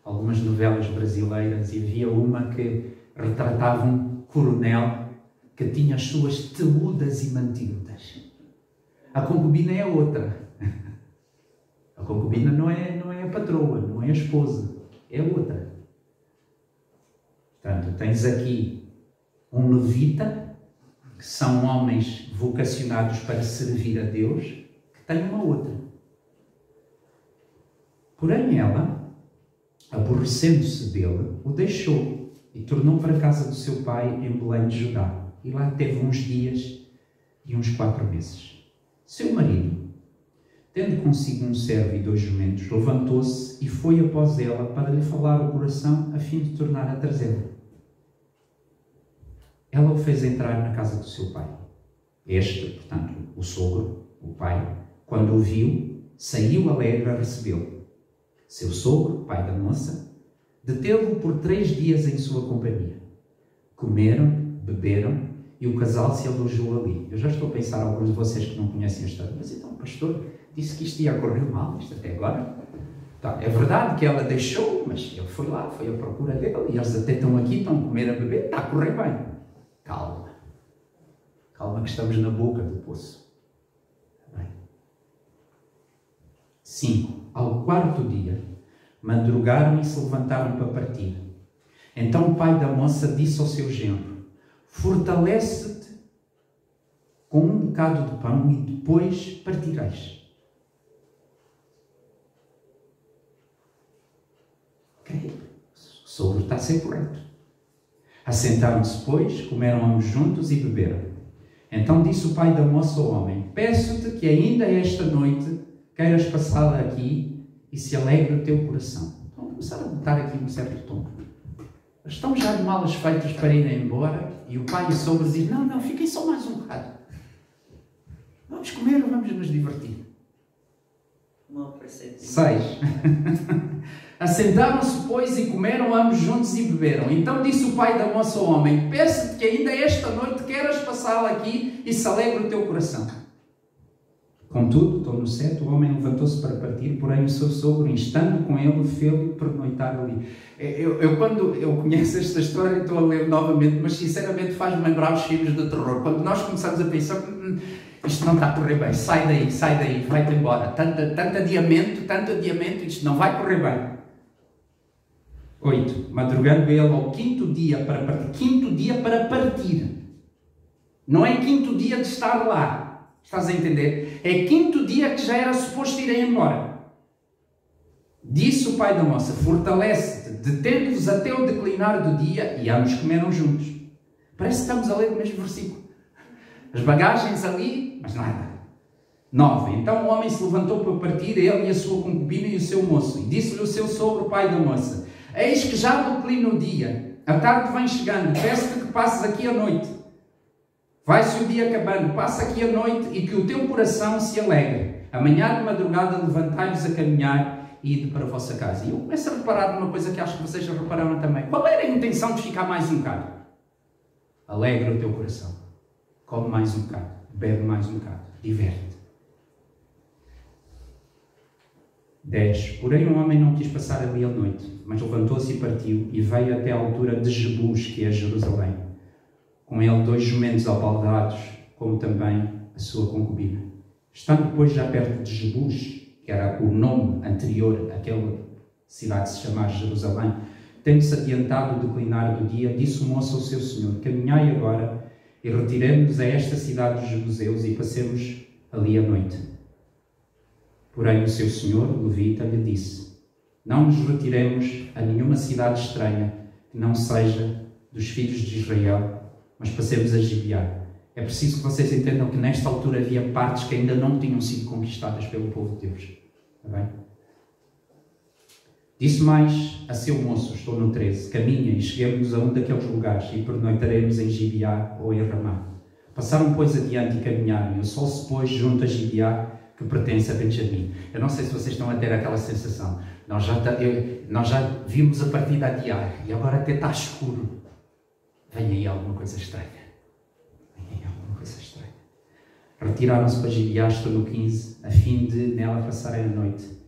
algumas novelas brasileiras e havia uma que retratava um coronel que tinha as suas teludas e mantiludas. A concubina é outra. A concubina não é a patroa, não é a esposa, é outra. Portanto, tens aqui um levita, que são homens vocacionados para servir a Deus, que tem uma outra. Porém ela, aborrecendo-se dele, o deixou e tornou para a casa do seu pai em Belém de Judá. E lá teve uns dias e uns 4 meses. Seu marido, tendo consigo um servo e 2 jumentos, levantou-se e foi após ela para lhe falar o coração, a fim de tornar a trazê-la. Ela o fez entrar na casa do seu pai. Este, portanto, o sogro, o pai, quando o viu, saiu alegre a recebê-lo. Seu sogro, pai da moça, deteve-o por 3 dias em sua companhia. Comeram, beberam e o casal se alojou ali. Eu já estou a pensar, alguns de vocês que não conhecem a história, mas então o pastor disse que isto ia correr mal, isto até agora. Tá, é verdade que ela deixou, mas ele foi lá, foi à procura dele e eles até estão aqui, estão a comer, a beber, está a correr bem. Calma. Calma que estamos na boca do poço. 5. Ao 4º dia, madrugaram e se levantaram para partir. Então o pai da moça disse ao seu genro: fortalece-te com um bocado de pão e depois partireis. Ok? O sogro está a ser correto. Assentaram-se, pois, comeram ambos juntos e beberam. Então disse o pai da moça ao homem: peço-te que ainda esta noite queiras passá-la aqui e se alegre o teu coração. Então começar a botar aqui um certo tom. Estão já de malas feitas para irem embora e o pai e o sogro dizem: não, fiquem só mais um bocado. Vamos comer, vamos nos divertir. 6. Assentaram-se, pois, e comeram ambos juntos e beberam. Então disse o pai da moça ao homem: peço-te que ainda esta noite queiras passá-la aqui e se alegre o teu coração. Contudo, estou no 7, o homem levantou-se para partir, porém o seu sogro, instando com ele, fê-lo pernoitar ali. Quando eu conheço esta história, estou a ler novamente, mas sinceramente faz-me lembrar os filmes de terror. Quando nós começamos a pensar: isto não está a correr bem, sai daí, vai-te embora. Tanto adiamento, isto não vai correr bem. 8. Madrugando ele ao 5º dia para partir. 5º dia para partir. Não é 5º dia de estar lá. Estás a entender? É 5º dia que já era suposto irem embora. Disse o pai da moça: fortalece-te, detendo-vos até o declinar do dia, e ambos comeram juntos. Parece que estamos a ler o mesmo versículo. As bagagens ali, mas nada. 9. Então o homem se levantou para partir, ele e a sua concubina e o seu moço, e disse-lhe o seu sogro, pai da moça: eis que já declina o dia, a tarde vem chegando, peço-te que passes aqui a noite. Vai-se o dia acabando, passa aqui a noite e que o teu coração se alegre. Amanhã de madrugada levantai-vos a caminhar e ide para a vossa casa. E eu começo a reparar numa coisa que acho que vocês já repararam também. Qual era a intenção de ficar mais um bocado? Alegra o teu coração. Come mais um bocado, bebe mais um bocado, diverte. 10. Porém o homem não quis passar ali a noite, mas levantou-se e partiu, e veio até a altura de Jebus, que é Jerusalém. Com ele 2 jumentos albaldados, como também a sua concubina. Estando depois já perto de Jebus, que era o nome anterior àquela cidade que se chamava Jerusalém, tendo-se adiantado o declinar do dia, disse o moço ao seu senhor: caminhai agora e retiremo-nos a esta cidade dos jebuseus e passemos ali a noite. Porém o seu senhor, o levita, lhe disse: não nos retiremos a nenhuma cidade estranha que não seja dos filhos de Israel, mas passemos a Gibeá. É preciso que vocês entendam que nesta altura havia partes que ainda não tinham sido conquistadas pelo povo de Deus. Está bem? Disse mais a seu moço, estou no 13, caminha e cheguemos a um daqueles lugares e pernoitaremos em Gibeá ou em Ramá. Passaram, pois, adiante e caminharam, e o sol se pôs junto a Gibeá, que pertence a Benjamim. Eu não sei se vocês estão a ter aquela sensação. Nós já vimos a partida adiar e agora até está escuro. Vem aí alguma coisa estranha. Vem aí alguma coisa estranha. Retiraram-se para Gibeaste no 15, a fim de nela passarem a noite.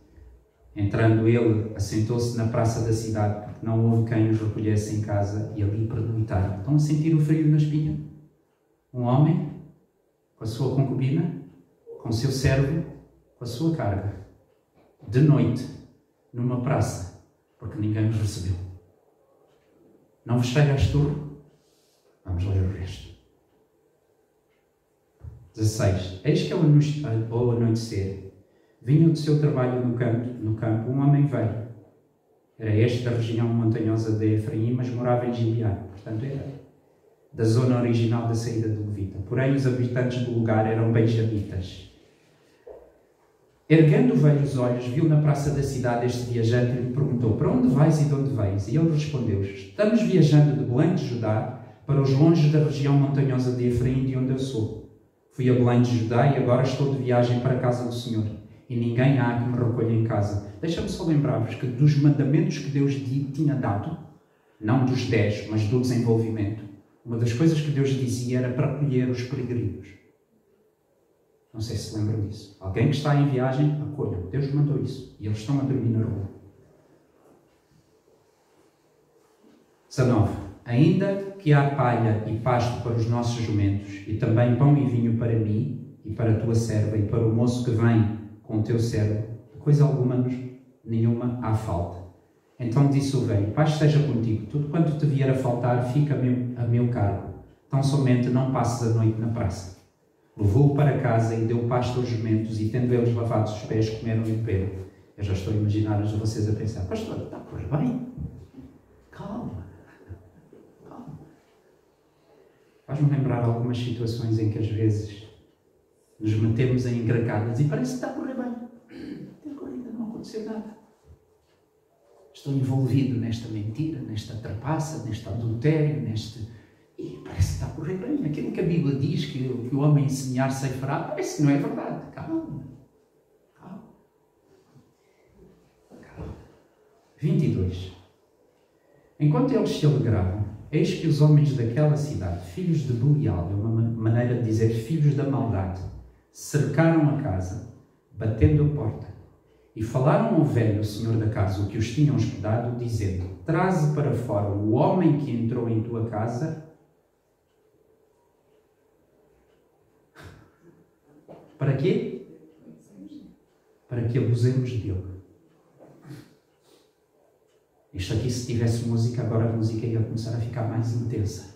Entrando ele, assentou-se na praça da cidade, porque não houve quem os recolhesse em casa, e ali pernoitaram. Estão a sentir o frio na espinha? Um homem, com a sua concubina, com o seu servo, com a sua carga, de noite, numa praça, porque ninguém os recebeu. Não vos chega a esturro? Vamos ler o resto. 16. Eis que ao anoitecer, vinha do seu trabalho no campo um homem velho. Era este da região montanhosa de Efraim, mas morava em Gibeá. Portanto, era da zona original da saída do Levita. Porém, os habitantes do lugar eram benjamitas. Erguendo o velho os olhos, viu na praça da cidade este viajante e lhe perguntou: para onde vais e de onde vens? E ele respondeu: estamos viajando de Belém de Judá para os longes da região montanhosa de Efraim, de onde eu sou. Fui a Belém de Judá e agora estou de viagem para a casa do Senhor. E ninguém há que me recolha em casa. Deixa-me só lembrar-vos que dos mandamentos que Deus tinha dado, não dos 10, mas do desenvolvimento, uma das coisas que Deus dizia era para acolher os peregrinos. Não sei se lembram disso. Alguém que está em viagem, acolham. Deus mandou isso. E eles estão a dormir na rua. 19. Ainda que há palha e pasto para os nossos jumentos, e também pão e vinho para mim, e para a tua serva, e para o moço que vem com o teu servo, coisa nenhuma há falta. Então disse o velho: paz seja contigo, tudo quanto te vier a faltar fica a meu cargo. Tão somente não passes a noite na praça. Levou-o para casa e deu pasto aos jumentos, e tendo eles lavados os pés, comeram e beberam. Eu já estou a imaginar vocês a pensar: pastor, está a correr bem? Calma. Faz-me lembrar algumas situações em que às vezes nos metemos em engrecadas e parece que está a correr bem. Até agora ainda não aconteceu nada. Estou envolvido nesta mentira, nesta trapaça, neste adultério, e parece que está a correr bem. Aquilo que a Bíblia diz que o homem semear ceifará, parece que não é verdade. Calma. 22. Enquanto eles se alegravam, eis que os homens daquela cidade, filhos de Belial, é uma maneira de dizer filhos da maldade, cercaram a casa, batendo a porta, e falaram ao velho, o senhor da casa, o que os tinha hospedado, dizendo: traze para fora o homem que entrou em tua casa. Para quê? Para que abusemos dele. Isto aqui, se tivesse música, agora a música ia começar a ficar mais intensa.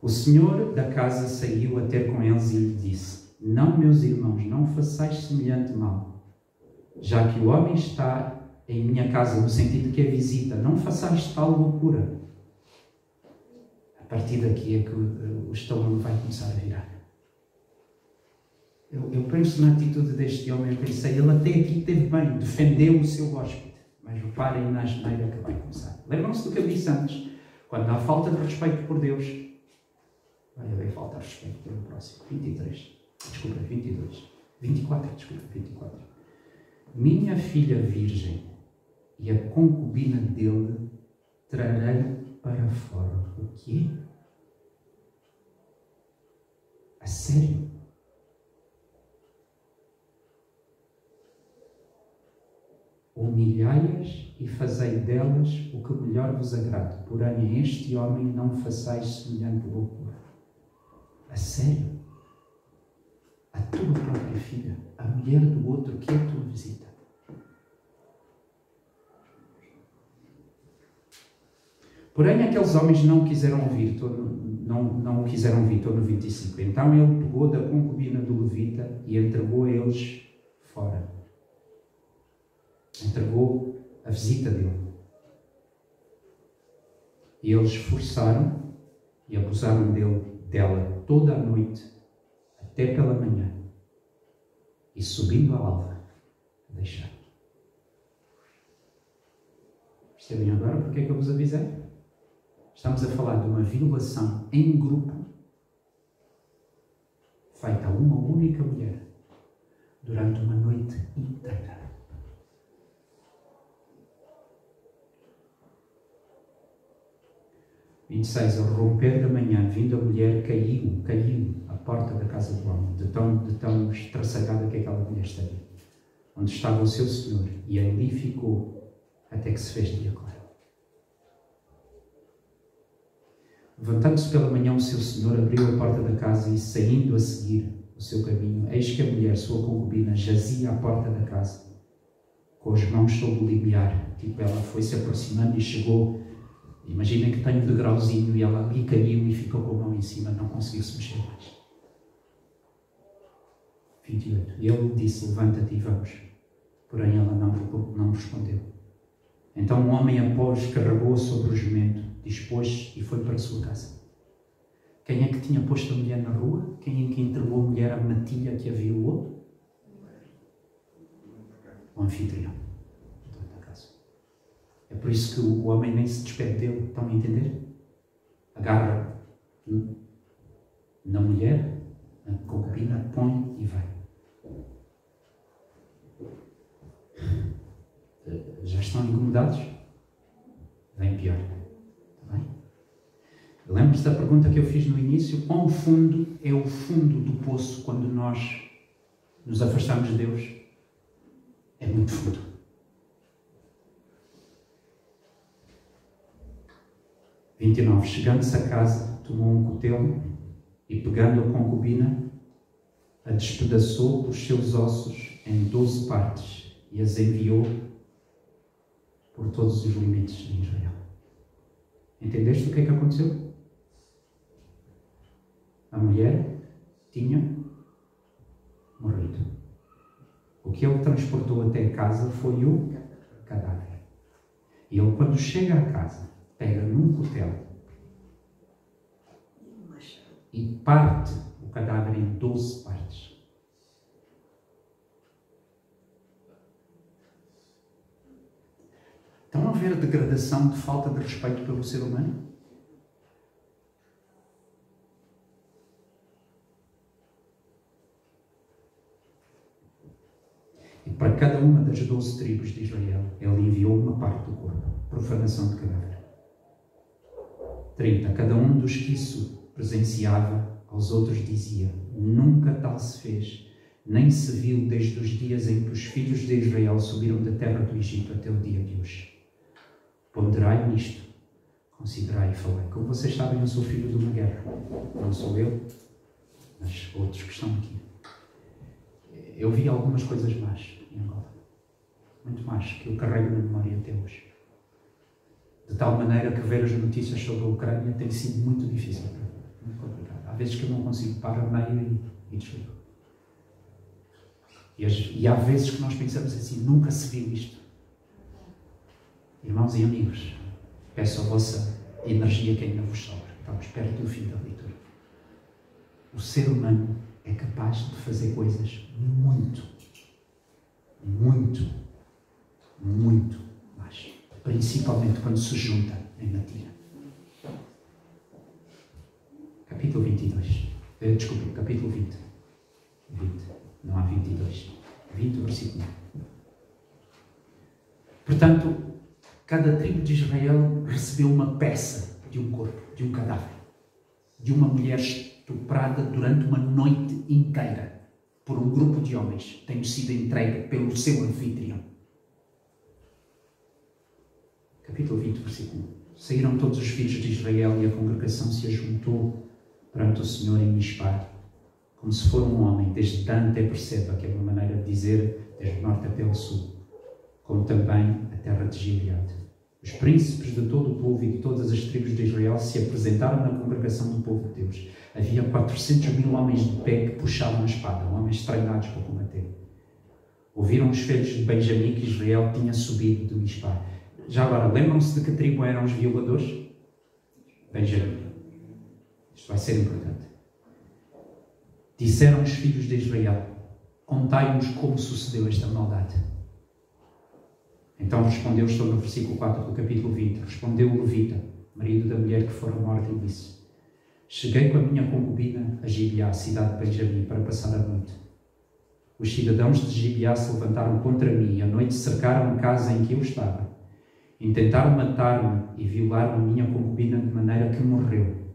O senhor da casa saiu a ter com eles e lhe disse: não, meus irmãos, não façais semelhante mal. Já que o homem está em minha casa, no sentido de que é visita, não façais tal loucura. A partir daqui é que o estômago vai começar a virar. Eu penso na atitude deste homem, eu pensei, ele até aqui esteve bem, defendeu o seu hóspede, mas reparem na asneira que vai começar. Lembram-se do que eu disse antes? Quando há falta de respeito por Deus, vai haver falta de respeito pelo próximo. 24. Minha filha virgem e a concubina dele trarei para fora. O quê? A sério? Humilhai-as e fazei delas o que melhor vos agrade. Porém, a este homem não façais semelhante loucura. A sério? A tua própria filha, a mulher do outro que é a tua visita. Porém, aqueles homens não quiseram ouvir, não o quiseram ouvir, estou no 25. Então ele pegou da concubina do levita e entregou a eles fora. Entregou a visita dele. E eles forçaram e abusaram dela toda a noite, até pela manhã, e subindo à alva, a deixar. Percebem agora porque é que eu vos avisei? Estamos a falar de uma violação em grupo, feita uma única mulher durante uma noite inteira. Ao 26, ao romper da manhã, vindo a mulher, caiu à porta da casa do homem, de tão estraçalhada que aquela mulher estaria, onde estava o seu senhor, e ali ficou até que se fez dia claro. Levantando-se pela manhã, o seu senhor abriu a porta da casa e, saindo a seguir o seu caminho, eis que a mulher, sua concubina, jazia à porta da casa, com as mãos sobre o limiar. Tipo, ela foi se aproximando e chegou. Imaginem que tem um degrauzinho e ela ali caiu e ficou com a mão em cima, não conseguiu se mexer mais. 28. E ele disse: levanta-te e vamos. Porém ela não respondeu. Então um homem após carregou sobre o jumento, dispôs e foi para a sua casa. Quem é que tinha posto a mulher na rua? Quem é que entregou a mulher à matilha que havia o outro? O anfitrião. É por isso que o homem nem se despede dele. Estão a entender? Agarra na mulher, na concubina, põe e vai. Já estão incomodados? Vem pior. Está bem? Lembra-se da pergunta que eu fiz no início? Quão fundo é o fundo do poço quando nós nos afastamos de Deus? É muito fundo. 29. Chegando-se a casa, tomou um cutelo e, pegando a concubina, a despedaçou os seus ossos em 12 partes e as enviou por todos os limites de Israel. Entendeste o que é que aconteceu? A mulher tinha morrido. O que ele transportou até casa foi o cadáver. E ele, quando chega à casa, pega num cutelo e parte o cadáver em 12 partes. Estão a ver a degradação de falta de respeito pelo ser humano? E para cada uma das 12 tribos de Israel, ele enviou uma parte do corpo. Profanação de cadáver. 30. Cada um dos que isso presenciava, aos outros dizia: nunca tal se fez, nem se viu desde os dias em que os filhos de Israel subiram da terra do Egito até o dia de hoje. Ponderai nisto, considerai e falei. Como vocês sabem, eu sou filho de uma guerra. Não sou eu, mas outros que estão aqui. Eu vi algumas coisas más em Angola. Muito mais, que eu carrego na memória até hoje. De tal maneira que ver as notícias sobre a Ucrânia tem sido muito difícil para mim, muito complicado. Há vezes que eu não consigo parar meio e desligo. E há vezes que nós pensamos assim: nunca se viu isto. Irmãos e amigos, peço a vossa energia que ainda vos sobra. Estamos perto do fim da leitura. O ser humano é capaz de fazer coisas muito más. Principalmente quando se junta em matilha. Capítulo 22. Desculpe, capítulo 20. 20. Não há 22. 20, versículo 1. Portanto, cada tribo de Israel recebeu uma peça de um corpo, de um cadáver, de uma mulher estuprada durante uma noite inteira por um grupo de homens, tendo sido entregue pelo seu anfitrião. Capítulo 20, versículo 1. Saíram todos os filhos de Israel e a congregação se ajuntou perante o Senhor em Mispá, como se for um homem, desde Dan até Berseba, que é uma maneira de dizer desde o norte até o sul, como também a terra de Gileade. Os príncipes de todo o povo e de todas as tribos de Israel se apresentaram na congregação do povo de Deus. Havia 400.000 homens de pé que puxavam a espada, homens treinados para combater. Ouviram os filhos de Benjamim que Israel tinha subido de Mispá. Já agora, lembram-se de que tribo eram os violadores? Benjamim. Isto vai ser importante. Disseram os filhos de Israel: contai-nos como sucedeu esta maldade. Então respondeu, estou no versículo 4 do capítulo 20, respondeu o levita, marido da mulher que fora morta, e disse: Cheguei com a minha concubina a Gibeá, a cidade de Benjamim, para passar a noite. Os cidadãos de Gibeá se levantaram contra mim e à noite cercaram a casa em que eu estava. Intentaram matar-me e violar a minha concubina de maneira que morreu.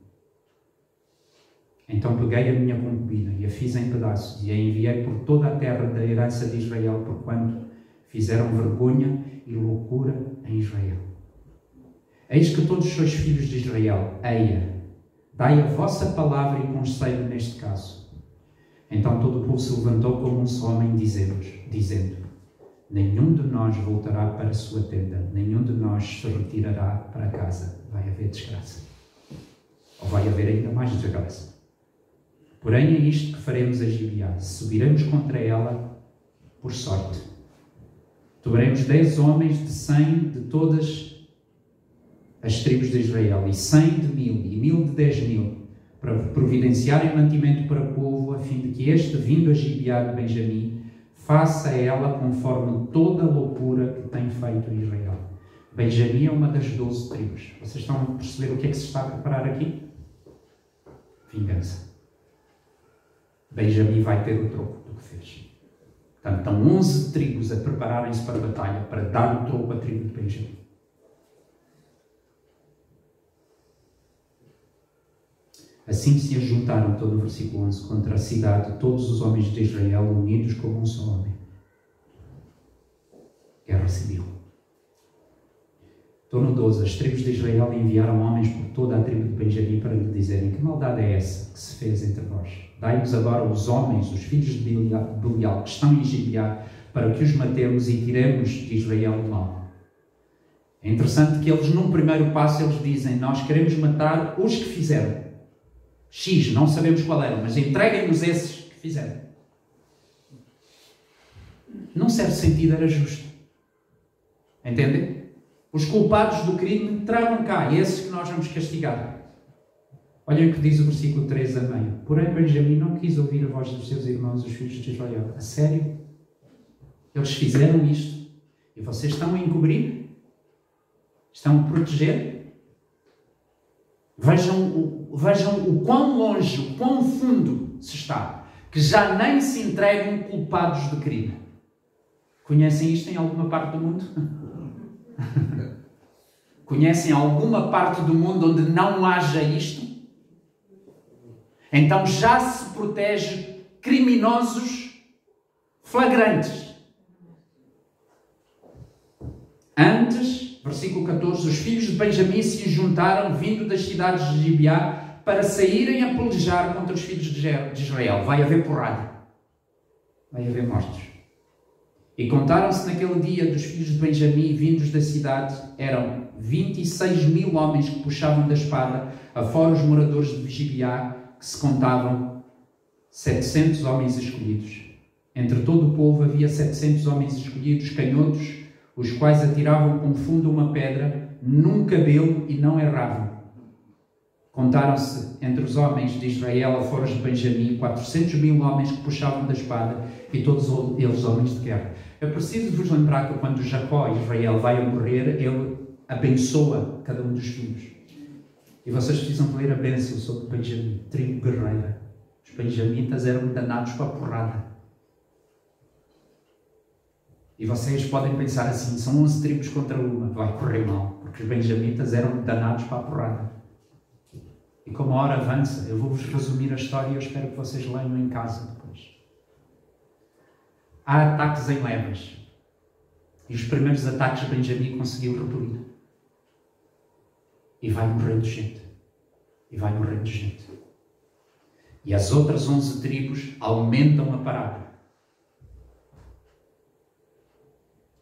Então peguei a minha concubina e a fiz em pedaços e a enviei por toda a terra da herança de Israel, porquanto fizeram vergonha e loucura em Israel. Eis que todos sois filhos de Israel, eia, dai a vossa palavra e conselho neste caso. Então todo o povo se levantou como um só homem, dizendo: nenhum de nós voltará para a sua tenda, nenhum de nós se retirará para casa. Vai haver desgraça. Ou vai haver ainda mais desgraça. Porém é isto que faremos a Gibeá: subiremos contra ela por sorte. Tomaremos 10 homens de 100 de todas as tribos de Israel, e 100 de 1000, e 1000 de 10.000, para providenciarem mantimento para o povo, a fim de que este, vindo a Gibeá de Benjamim, faça ela conforme toda a loucura que tem feito em Israel. Benjamim é uma das 12 tribos. Vocês estão a perceber o que é que se está a preparar aqui? Vingança. Benjamim vai ter o troco do que fez. Portanto, estão 11 tribos a prepararem-se para a batalha, para dar o troco à tribo de Benjamim. Assim se ajuntaram, todo o versículo 11, contra a cidade todos os homens de Israel, unidos como um só homem. Guerra civil. Estou no 12. As tribos de Israel enviaram homens por toda a tribo de Benjamim para lhe dizerem: que maldade é essa que se fez entre vós? Dai-nos agora os homens, os filhos de Belial, que estão em Gibeá, para que os matemos e tiremos de Israel o mal. É interessante que eles, num primeiro passo, eles dizem: nós queremos matar os que fizeram. X, não sabemos qual era, mas entreguem-nos esses que fizeram. Num certo sentido era justo. Entendem? Os culpados do crime tragam cá, esses que nós vamos castigar. Olhem o que diz o versículo 3 a meio. Porém Benjamim não quis ouvir a voz dos seus irmãos, os filhos de Israel. A sério? Eles fizeram isto e vocês estão a encobrir? Estão a proteger? Vejam o quão longe, o quão fundo se está, que já nem se entregam culpados de crime. Conhecem isto em alguma parte do mundo? Conhecem alguma parte do mundo onde não haja isto? Então já se protege criminosos flagrantes. Antes, versículo 14, os filhos de Benjamim se juntaram, vindo das cidades de Gibeá, para saírem a pelejar contra os filhos de Israel. Vai haver porrada. Vai haver mortos. E contaram-se naquele dia dos filhos de Benjamim, vindos da cidade, eram 26.000 homens que puxavam da espada, afora os moradores de Gibeá, que se contavam 700 homens escolhidos. Entre todo o povo havia 700 homens escolhidos, canhotos, os quais atiravam com fundo uma pedra num cabelo e não erravam. Contaram-se entre os homens de Israel, afora de Benjamim, 400.000 homens que puxavam da espada, e todos eles homens de guerra. Eu preciso vos lembrar que quando Jacó, Israel, vai a morrer, ele abençoa cada um dos filhos. E vocês precisam ler a bênção sobre Benjamim, tribo guerreira. Os benjamitas eram danados para a porrada. E vocês podem pensar assim: são 11 tribos contra uma, vai correr mal, porque os benjamitas eram danados para a porrada. E como a hora avança, eu vou-vos resumir a história e eu espero que vocês leiam em casa depois. Há ataques em levas. E os primeiros ataques Benjamim conseguiu repelir. E vai morrendo gente. E vai morrendo gente. E as outras 11 tribos aumentam a parada.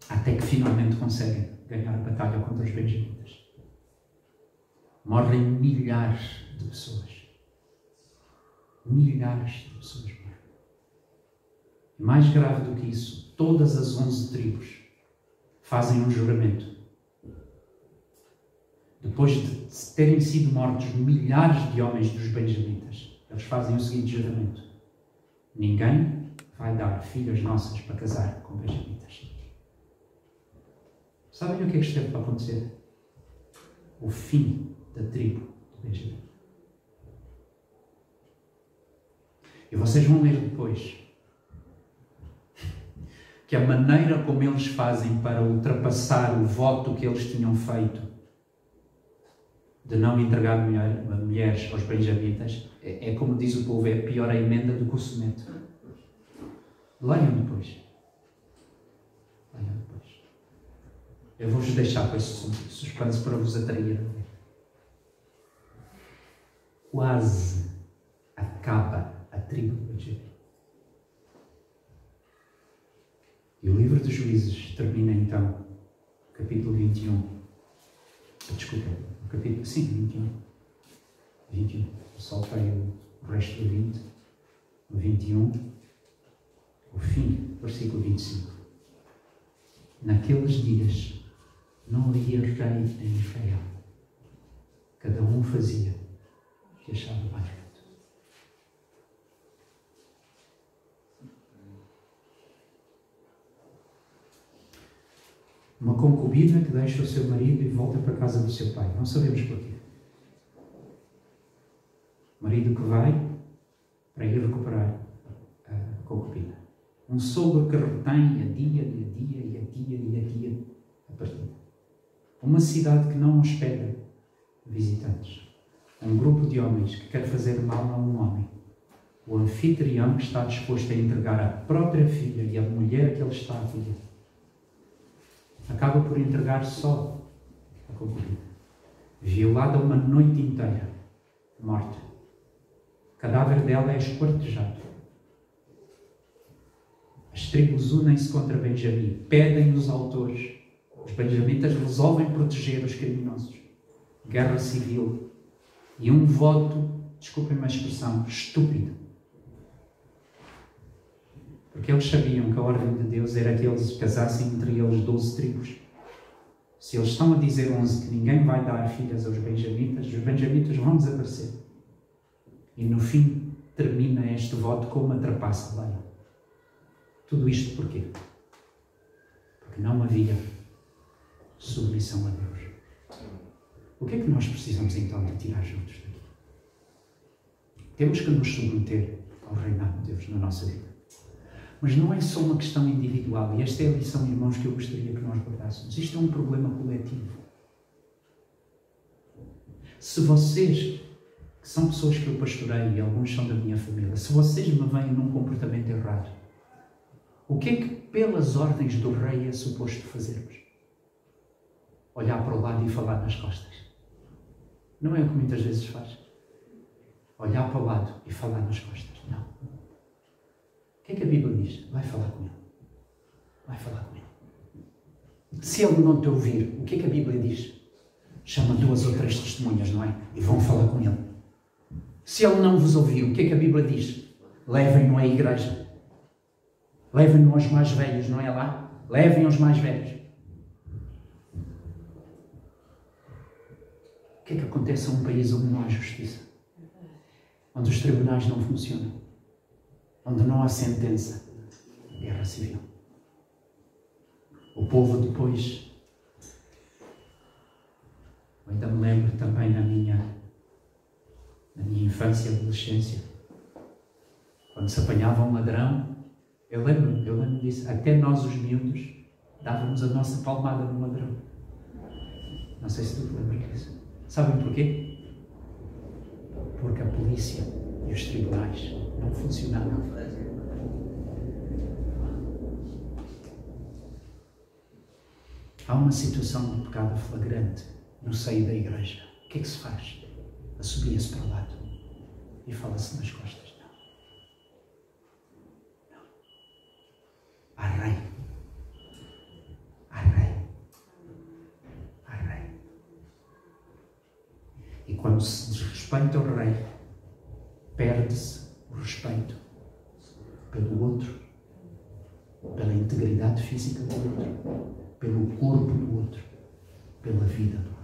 Até que finalmente conseguem ganhar a batalha contra os benjamitas. Morrem milhares de pessoas. Milhares de pessoas morrem. E mais grave do que isso, todas as 11 tribos fazem um juramento. Depois de terem sido mortos milhares de homens dos benjamitas, eles fazem o seguinte juramento: ninguém vai dar filhas nossas para casar com benjamitas. Sabem o que é que esteve para acontecer? O fim da tribo de Benjamim. E vocês vão ler depois que a maneira como eles fazem para ultrapassar o voto que eles tinham feito de não entregar mulheres aos benjamitas, é como diz o povo, é pior a emenda do que o soneto. Leiam depois. Leiam depois. Eu vou-vos deixar com esse suspense para vos atrair. Quase acaba a tribo de Benjamim. E o livro dos Juízes termina então, capítulo 21. Desculpa, o capítulo, sim, 21. 21. Saltei o resto do 20. O 21, o fim, versículo 25. Naqueles dias não havia rei em Israel. Cada um fazia o que achava mais reto. Uma concubina que deixa o seu marido e volta para a casa do seu pai. Não sabemos porquê. Marido que vai para ir recuperar a concubina. Um sogro que retém a dia a partida. Uma cidade que não hospeda visitantes. Um grupo de homens que quer fazer mal a um homem. O anfitrião que está disposto a entregar a própria filha e a mulher que ele está a acolher. Acaba por entregar só a concubina. Violada uma noite inteira. Morta. O cadáver dela é esquartejado. As tribos unem-se contra Benjamim. Pedem os autores. Os benjamitas resolvem proteger os criminosos. Guerra civil. E um voto, desculpem-me a expressão, estúpido. Porque eles sabiam que a ordem de Deus era que eles casassem entre eles 12 tribos. Se eles estão a dizer 11 que ninguém vai dar filhas aos benjamitas, os benjamitas vão desaparecer. E no fim termina este voto com uma trapaça lá. Tudo isto porquê? Porque não havia submissão a Deus. O que é que nós precisamos então de tirar juntos daqui? Temos que nos submeter ao reinado de Deus na nossa vida. Mas não é só uma questão individual. E esta é a lição, irmãos, que eu gostaria que nós guardássemos. Isto é um problema coletivo. Se vocês, que são pessoas que eu pastorei e alguns são da minha família, se vocês me veem num comportamento errado, o que é que pelas ordens do rei é suposto fazermos? Olhar para o lado e falar nas costas. Não é o que muitas vezes faz. Olhar para o lado e falar nas costas. Não. O que é que a Bíblia diz? Vai falar com ele. Vai falar com ele. Se ele não te ouvir, o que é que a Bíblia diz? Chama 2 ou 3 testemunhas, não é? E vão falar com ele. Se ele não vos ouviu, o que é que a Bíblia diz? Levem-no à igreja. Levem-no aos mais velhos, não é lá? Levem aos mais velhos. O que é que acontece a um país onde não há justiça? Onde os tribunais não funcionam? Onde não há sentença? Guerra civil. O povo depois... Eu ainda me lembro também na minha infância e adolescência, quando se apanhava um ladrão, eu lembro disso, até nós os miúdos dávamos a nossa palmada no ladrão. Não sei se tu te lembras disso. Sabem porquê? Porque a polícia e os tribunais não funcionavam. Há uma situação de pecado flagrante no seio da igreja. O que é que se faz? Assobia-se para o lado e fala-se nas costas. Não. Há rei. Há rei. Há rei. E quando se desrespeita o rei, perde-se o respeito pelo outro, pela integridade física do outro, pelo corpo do outro, pela vida do outro.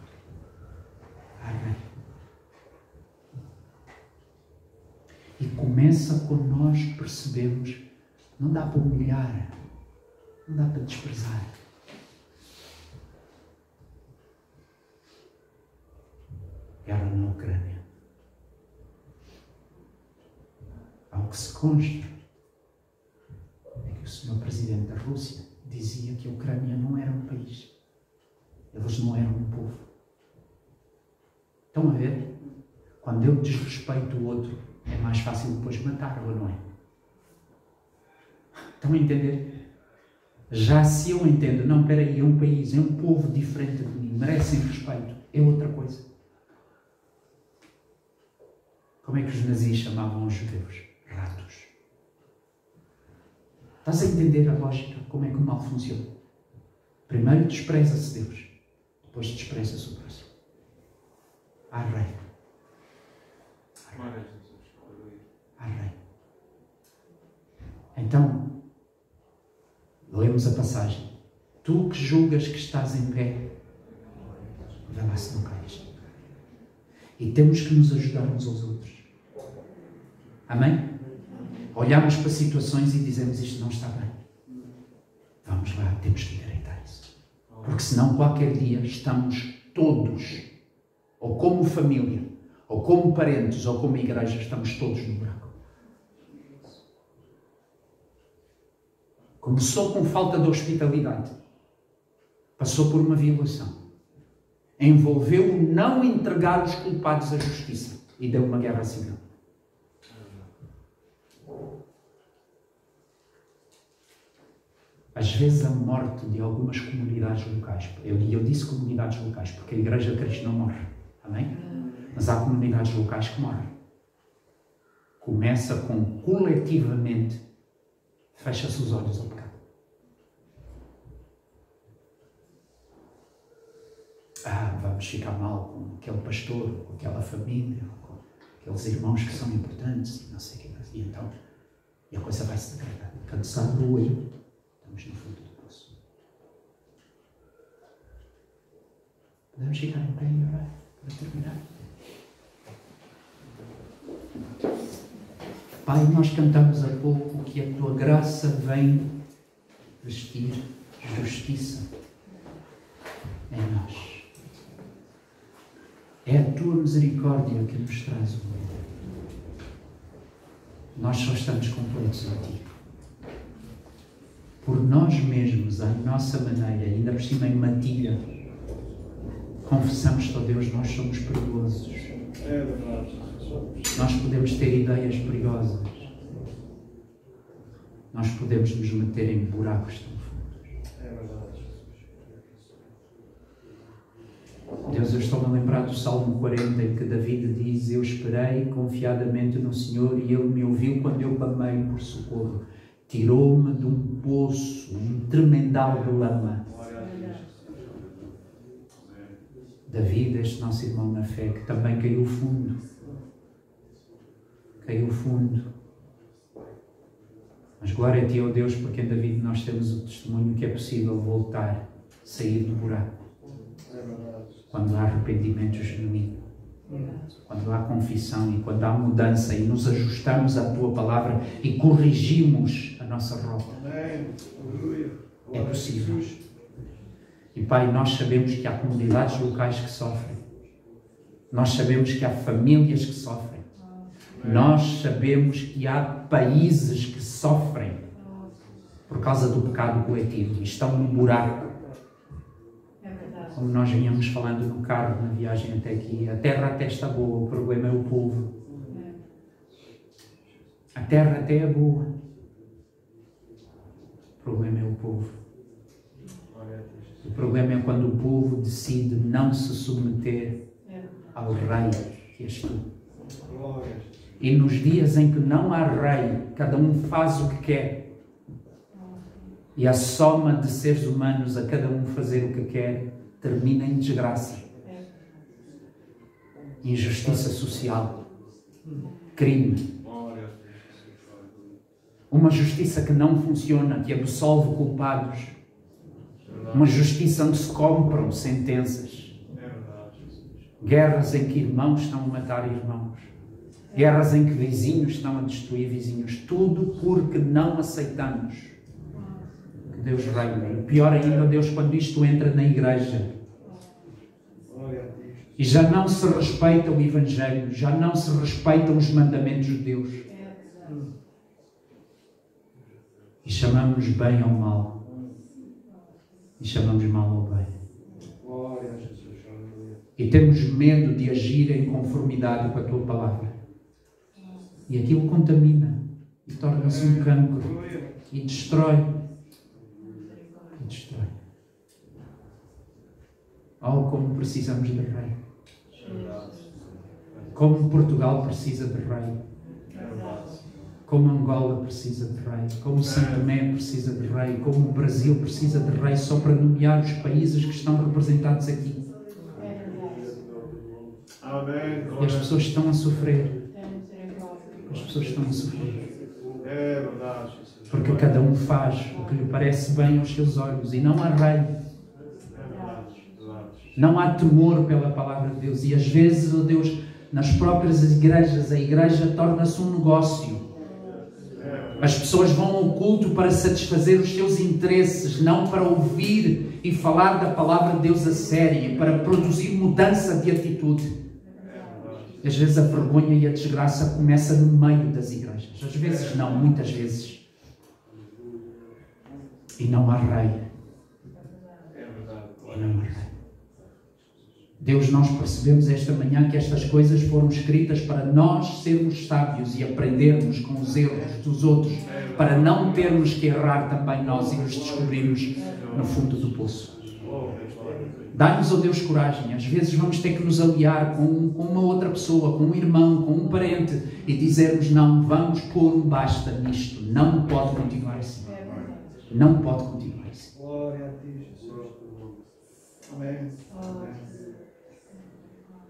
Amém. E começa quando nós percebemos, não dá para humilhar, não dá para desprezar. Guerra na Ucrânia. Há um que se consta é que o Sr. Presidente da Rússia dizia que a Ucrânia não era um país. Eles não eram um povo. Estão a ver? Quando eu desrespeito o outro, é mais fácil depois matar, ou não é? Estão a entender? Já se eu entendo, não, espera aí, é um país, é um povo diferente de mim, merecem respeito, é outra coisa. Como é que os nazis chamavam os judeus? Ratos. Estás a entender a lógica? Como é que o mal funciona? Primeiro despreza-se Deus, depois despreza-se o próximo. Há rei. Há rei. Então, lemos a passagem. Tu que julgas que estás em pé, vê lá se não cais. E temos que nos ajudar uns aos outros. Amém? Olhamos para situações e dizemos isto não está bem. Vamos lá, temos que endireitar isso. Porque senão qualquer dia estamos todos, ou como família, ou como parentes, ou como igreja, estamos todos no buraco. Começou com falta de hospitalidade. Passou por uma violação. Envolveu o não entregar os culpados à justiça. E deu uma guerra civil. Às vezes a morte de algumas comunidades locais, eu disse comunidades locais, porque a Igreja de Cristo não morre. Amém? Mas há comunidades locais que morrem. Começa com coletivamente fecha-se os olhos ao pecado. Vamos ficar mal com aquele pastor, com aquela família, com aqueles irmãos que são importantes, e não sei o que. E então, a coisa vai se degradar. Cansado ou eu, estamos no fundo do poço. Podemos ficar em pé e orar para terminar. Pai, nós cantamos há pouco que a Tua graça vem vestir justiça em nós. É a Tua misericórdia que nos traz o bem. Nós só estamos completos em Ti. Por nós mesmos, à nossa maneira, ainda por cima em matilha, confessamos-te, ó Deus, nós somos perigosos. É verdade. Nós podemos ter ideias perigosas. Nós podemos nos meter em buracos tão fundos. É verdade. Deus, eu estou-me a lembrar do Salmo 40, em que David diz: eu esperei confiadamente no Senhor e Ele me ouviu quando eu clamei por socorro. Tirou-me de um poço, um tremendal de lama. David, este nosso irmão na fé, que também caiu fundo. Caiu fundo. Mas glória a Ti, ó Deus, porque em David nós temos o testemunho que é possível voltar, sair do buraco. Quando há arrependimento genuíno. Quando há confissão e quando há mudança e nos ajustamos à Tua palavra e corrigimos a nossa rota. É possível. E Pai, nós sabemos que há comunidades locais que sofrem. Nós sabemos que há famílias que sofrem. Nós sabemos que há países que sofrem por causa do pecado coletivo e estão num buraco. Como nós vinhamos falando no carro, na viagem até aqui, a terra até está boa, o problema é o povo. A terra até é boa, o problema é o povo. O problema é quando o povo decide não se submeter ao rei que és tu. E nos dias em que não há rei, cada um faz o que quer. E a soma de seres humanos a cada um fazer o que quer termina em desgraça. Injustiça social. Crime. Uma justiça que não funciona, que absolve culpados. Uma justiça onde se compram sentenças. Guerras em que irmãos estão a matar irmãos. Guerras em que vizinhos estão a destruir vizinhos. Tudo porque não aceitamos que Deus reina. E pior ainda, Deus, quando isto entra na igreja e já não se respeita o Evangelho, já não se respeitam os mandamentos de Deus. E chamamos bem ao mal. E chamamos mal ao bem. E temos medo de agir em conformidade com a tua palavra. E aquilo contamina. E torna-se um cancro. E destrói. E destrói. Oh, como precisamos de rei. Como Portugal precisa de rei. Como Angola precisa de rei. Como São Tomé precisa de rei. Como o Brasil precisa de rei. Só para nomear os países que estão representados aqui. E as pessoas estão a sofrer. As pessoas estão a sofrer. Porque cada um faz o que lhe parece bem aos seus olhos. E não há rei. Não há temor pela palavra de Deus. E às vezes, oh Deus, nas próprias igrejas, a igreja torna-se um negócio. As pessoas vão ao culto para satisfazer os seus interesses, não para ouvir e falar da palavra de Deus a sério, para produzir mudança de atitude. Às vezes a vergonha e a desgraça começa no meio das igrejas. Às vezes não, muitas vezes. E não há rei. E não há rei. Deus, nós percebemos esta manhã que estas coisas foram escritas para nós sermos sábios e aprendermos com os erros dos outros, para não termos que errar também nós e nos descobrirmos no fundo do poço. Dá-nos, ó Deus, coragem. Às vezes vamos ter que nos aliar com uma outra pessoa, com um irmão, com um parente e dizermos não, vamos pôr um basta nisto. Não pode continuar assim. Não pode continuar assim. Glória a ti, Jesus. Amém.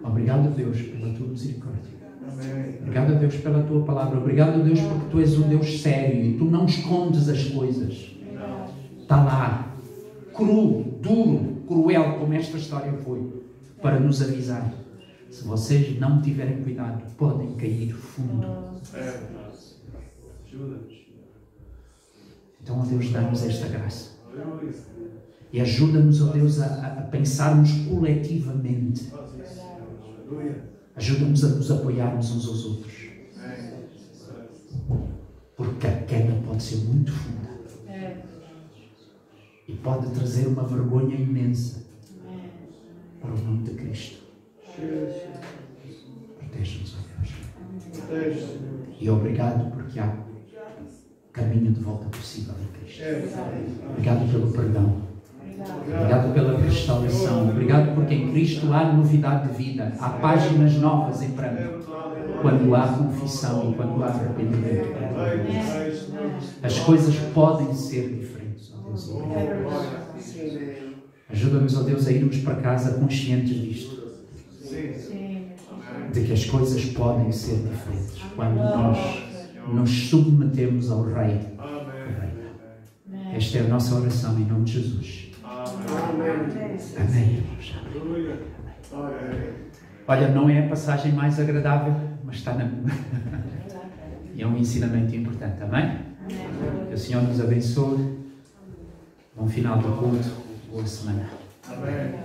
Obrigado, Deus, pela tua misericórdia. Amém. Obrigado a Deus pela tua palavra. Obrigado a Deus porque tu és um Deus sério e tu não escondes as coisas. Está lá, cru, duro, cruel, como esta história foi, para nos avisar. Se vocês não tiverem cuidado, podem cair fundo. Então, ó Deus, dá-nos esta graça. E ajuda-nos, ó Deus, a pensarmos coletivamente. Ajuda-nos a nos apoiarmos uns aos outros. Porque a queda pode ser muito funda. E pode trazer uma vergonha imensa para o nome de Cristo. Protege-nos, ó Deus. E obrigado porque há caminho de volta possível em Cristo. Obrigado pelo perdão. Obrigado pela restauração. Obrigado porque em Cristo há novidade de vida. Há páginas novas em branco. Quando há confissão e quando há arrependimento. As coisas podem ser diferentes, ó Deus. Ajuda-nos, ó Deus, a irmos para casa conscientes disto. De que as coisas podem ser diferentes quando nós nos submetemos ao Rei. Esta é a nossa oração em nome de Jesus. Amém, irmãos. Olha, não é a passagem mais agradável, mas está na... E é um ensinamento importante, amém? Que o Senhor nos abençoe. Bom final do culto, boa semana. Amém.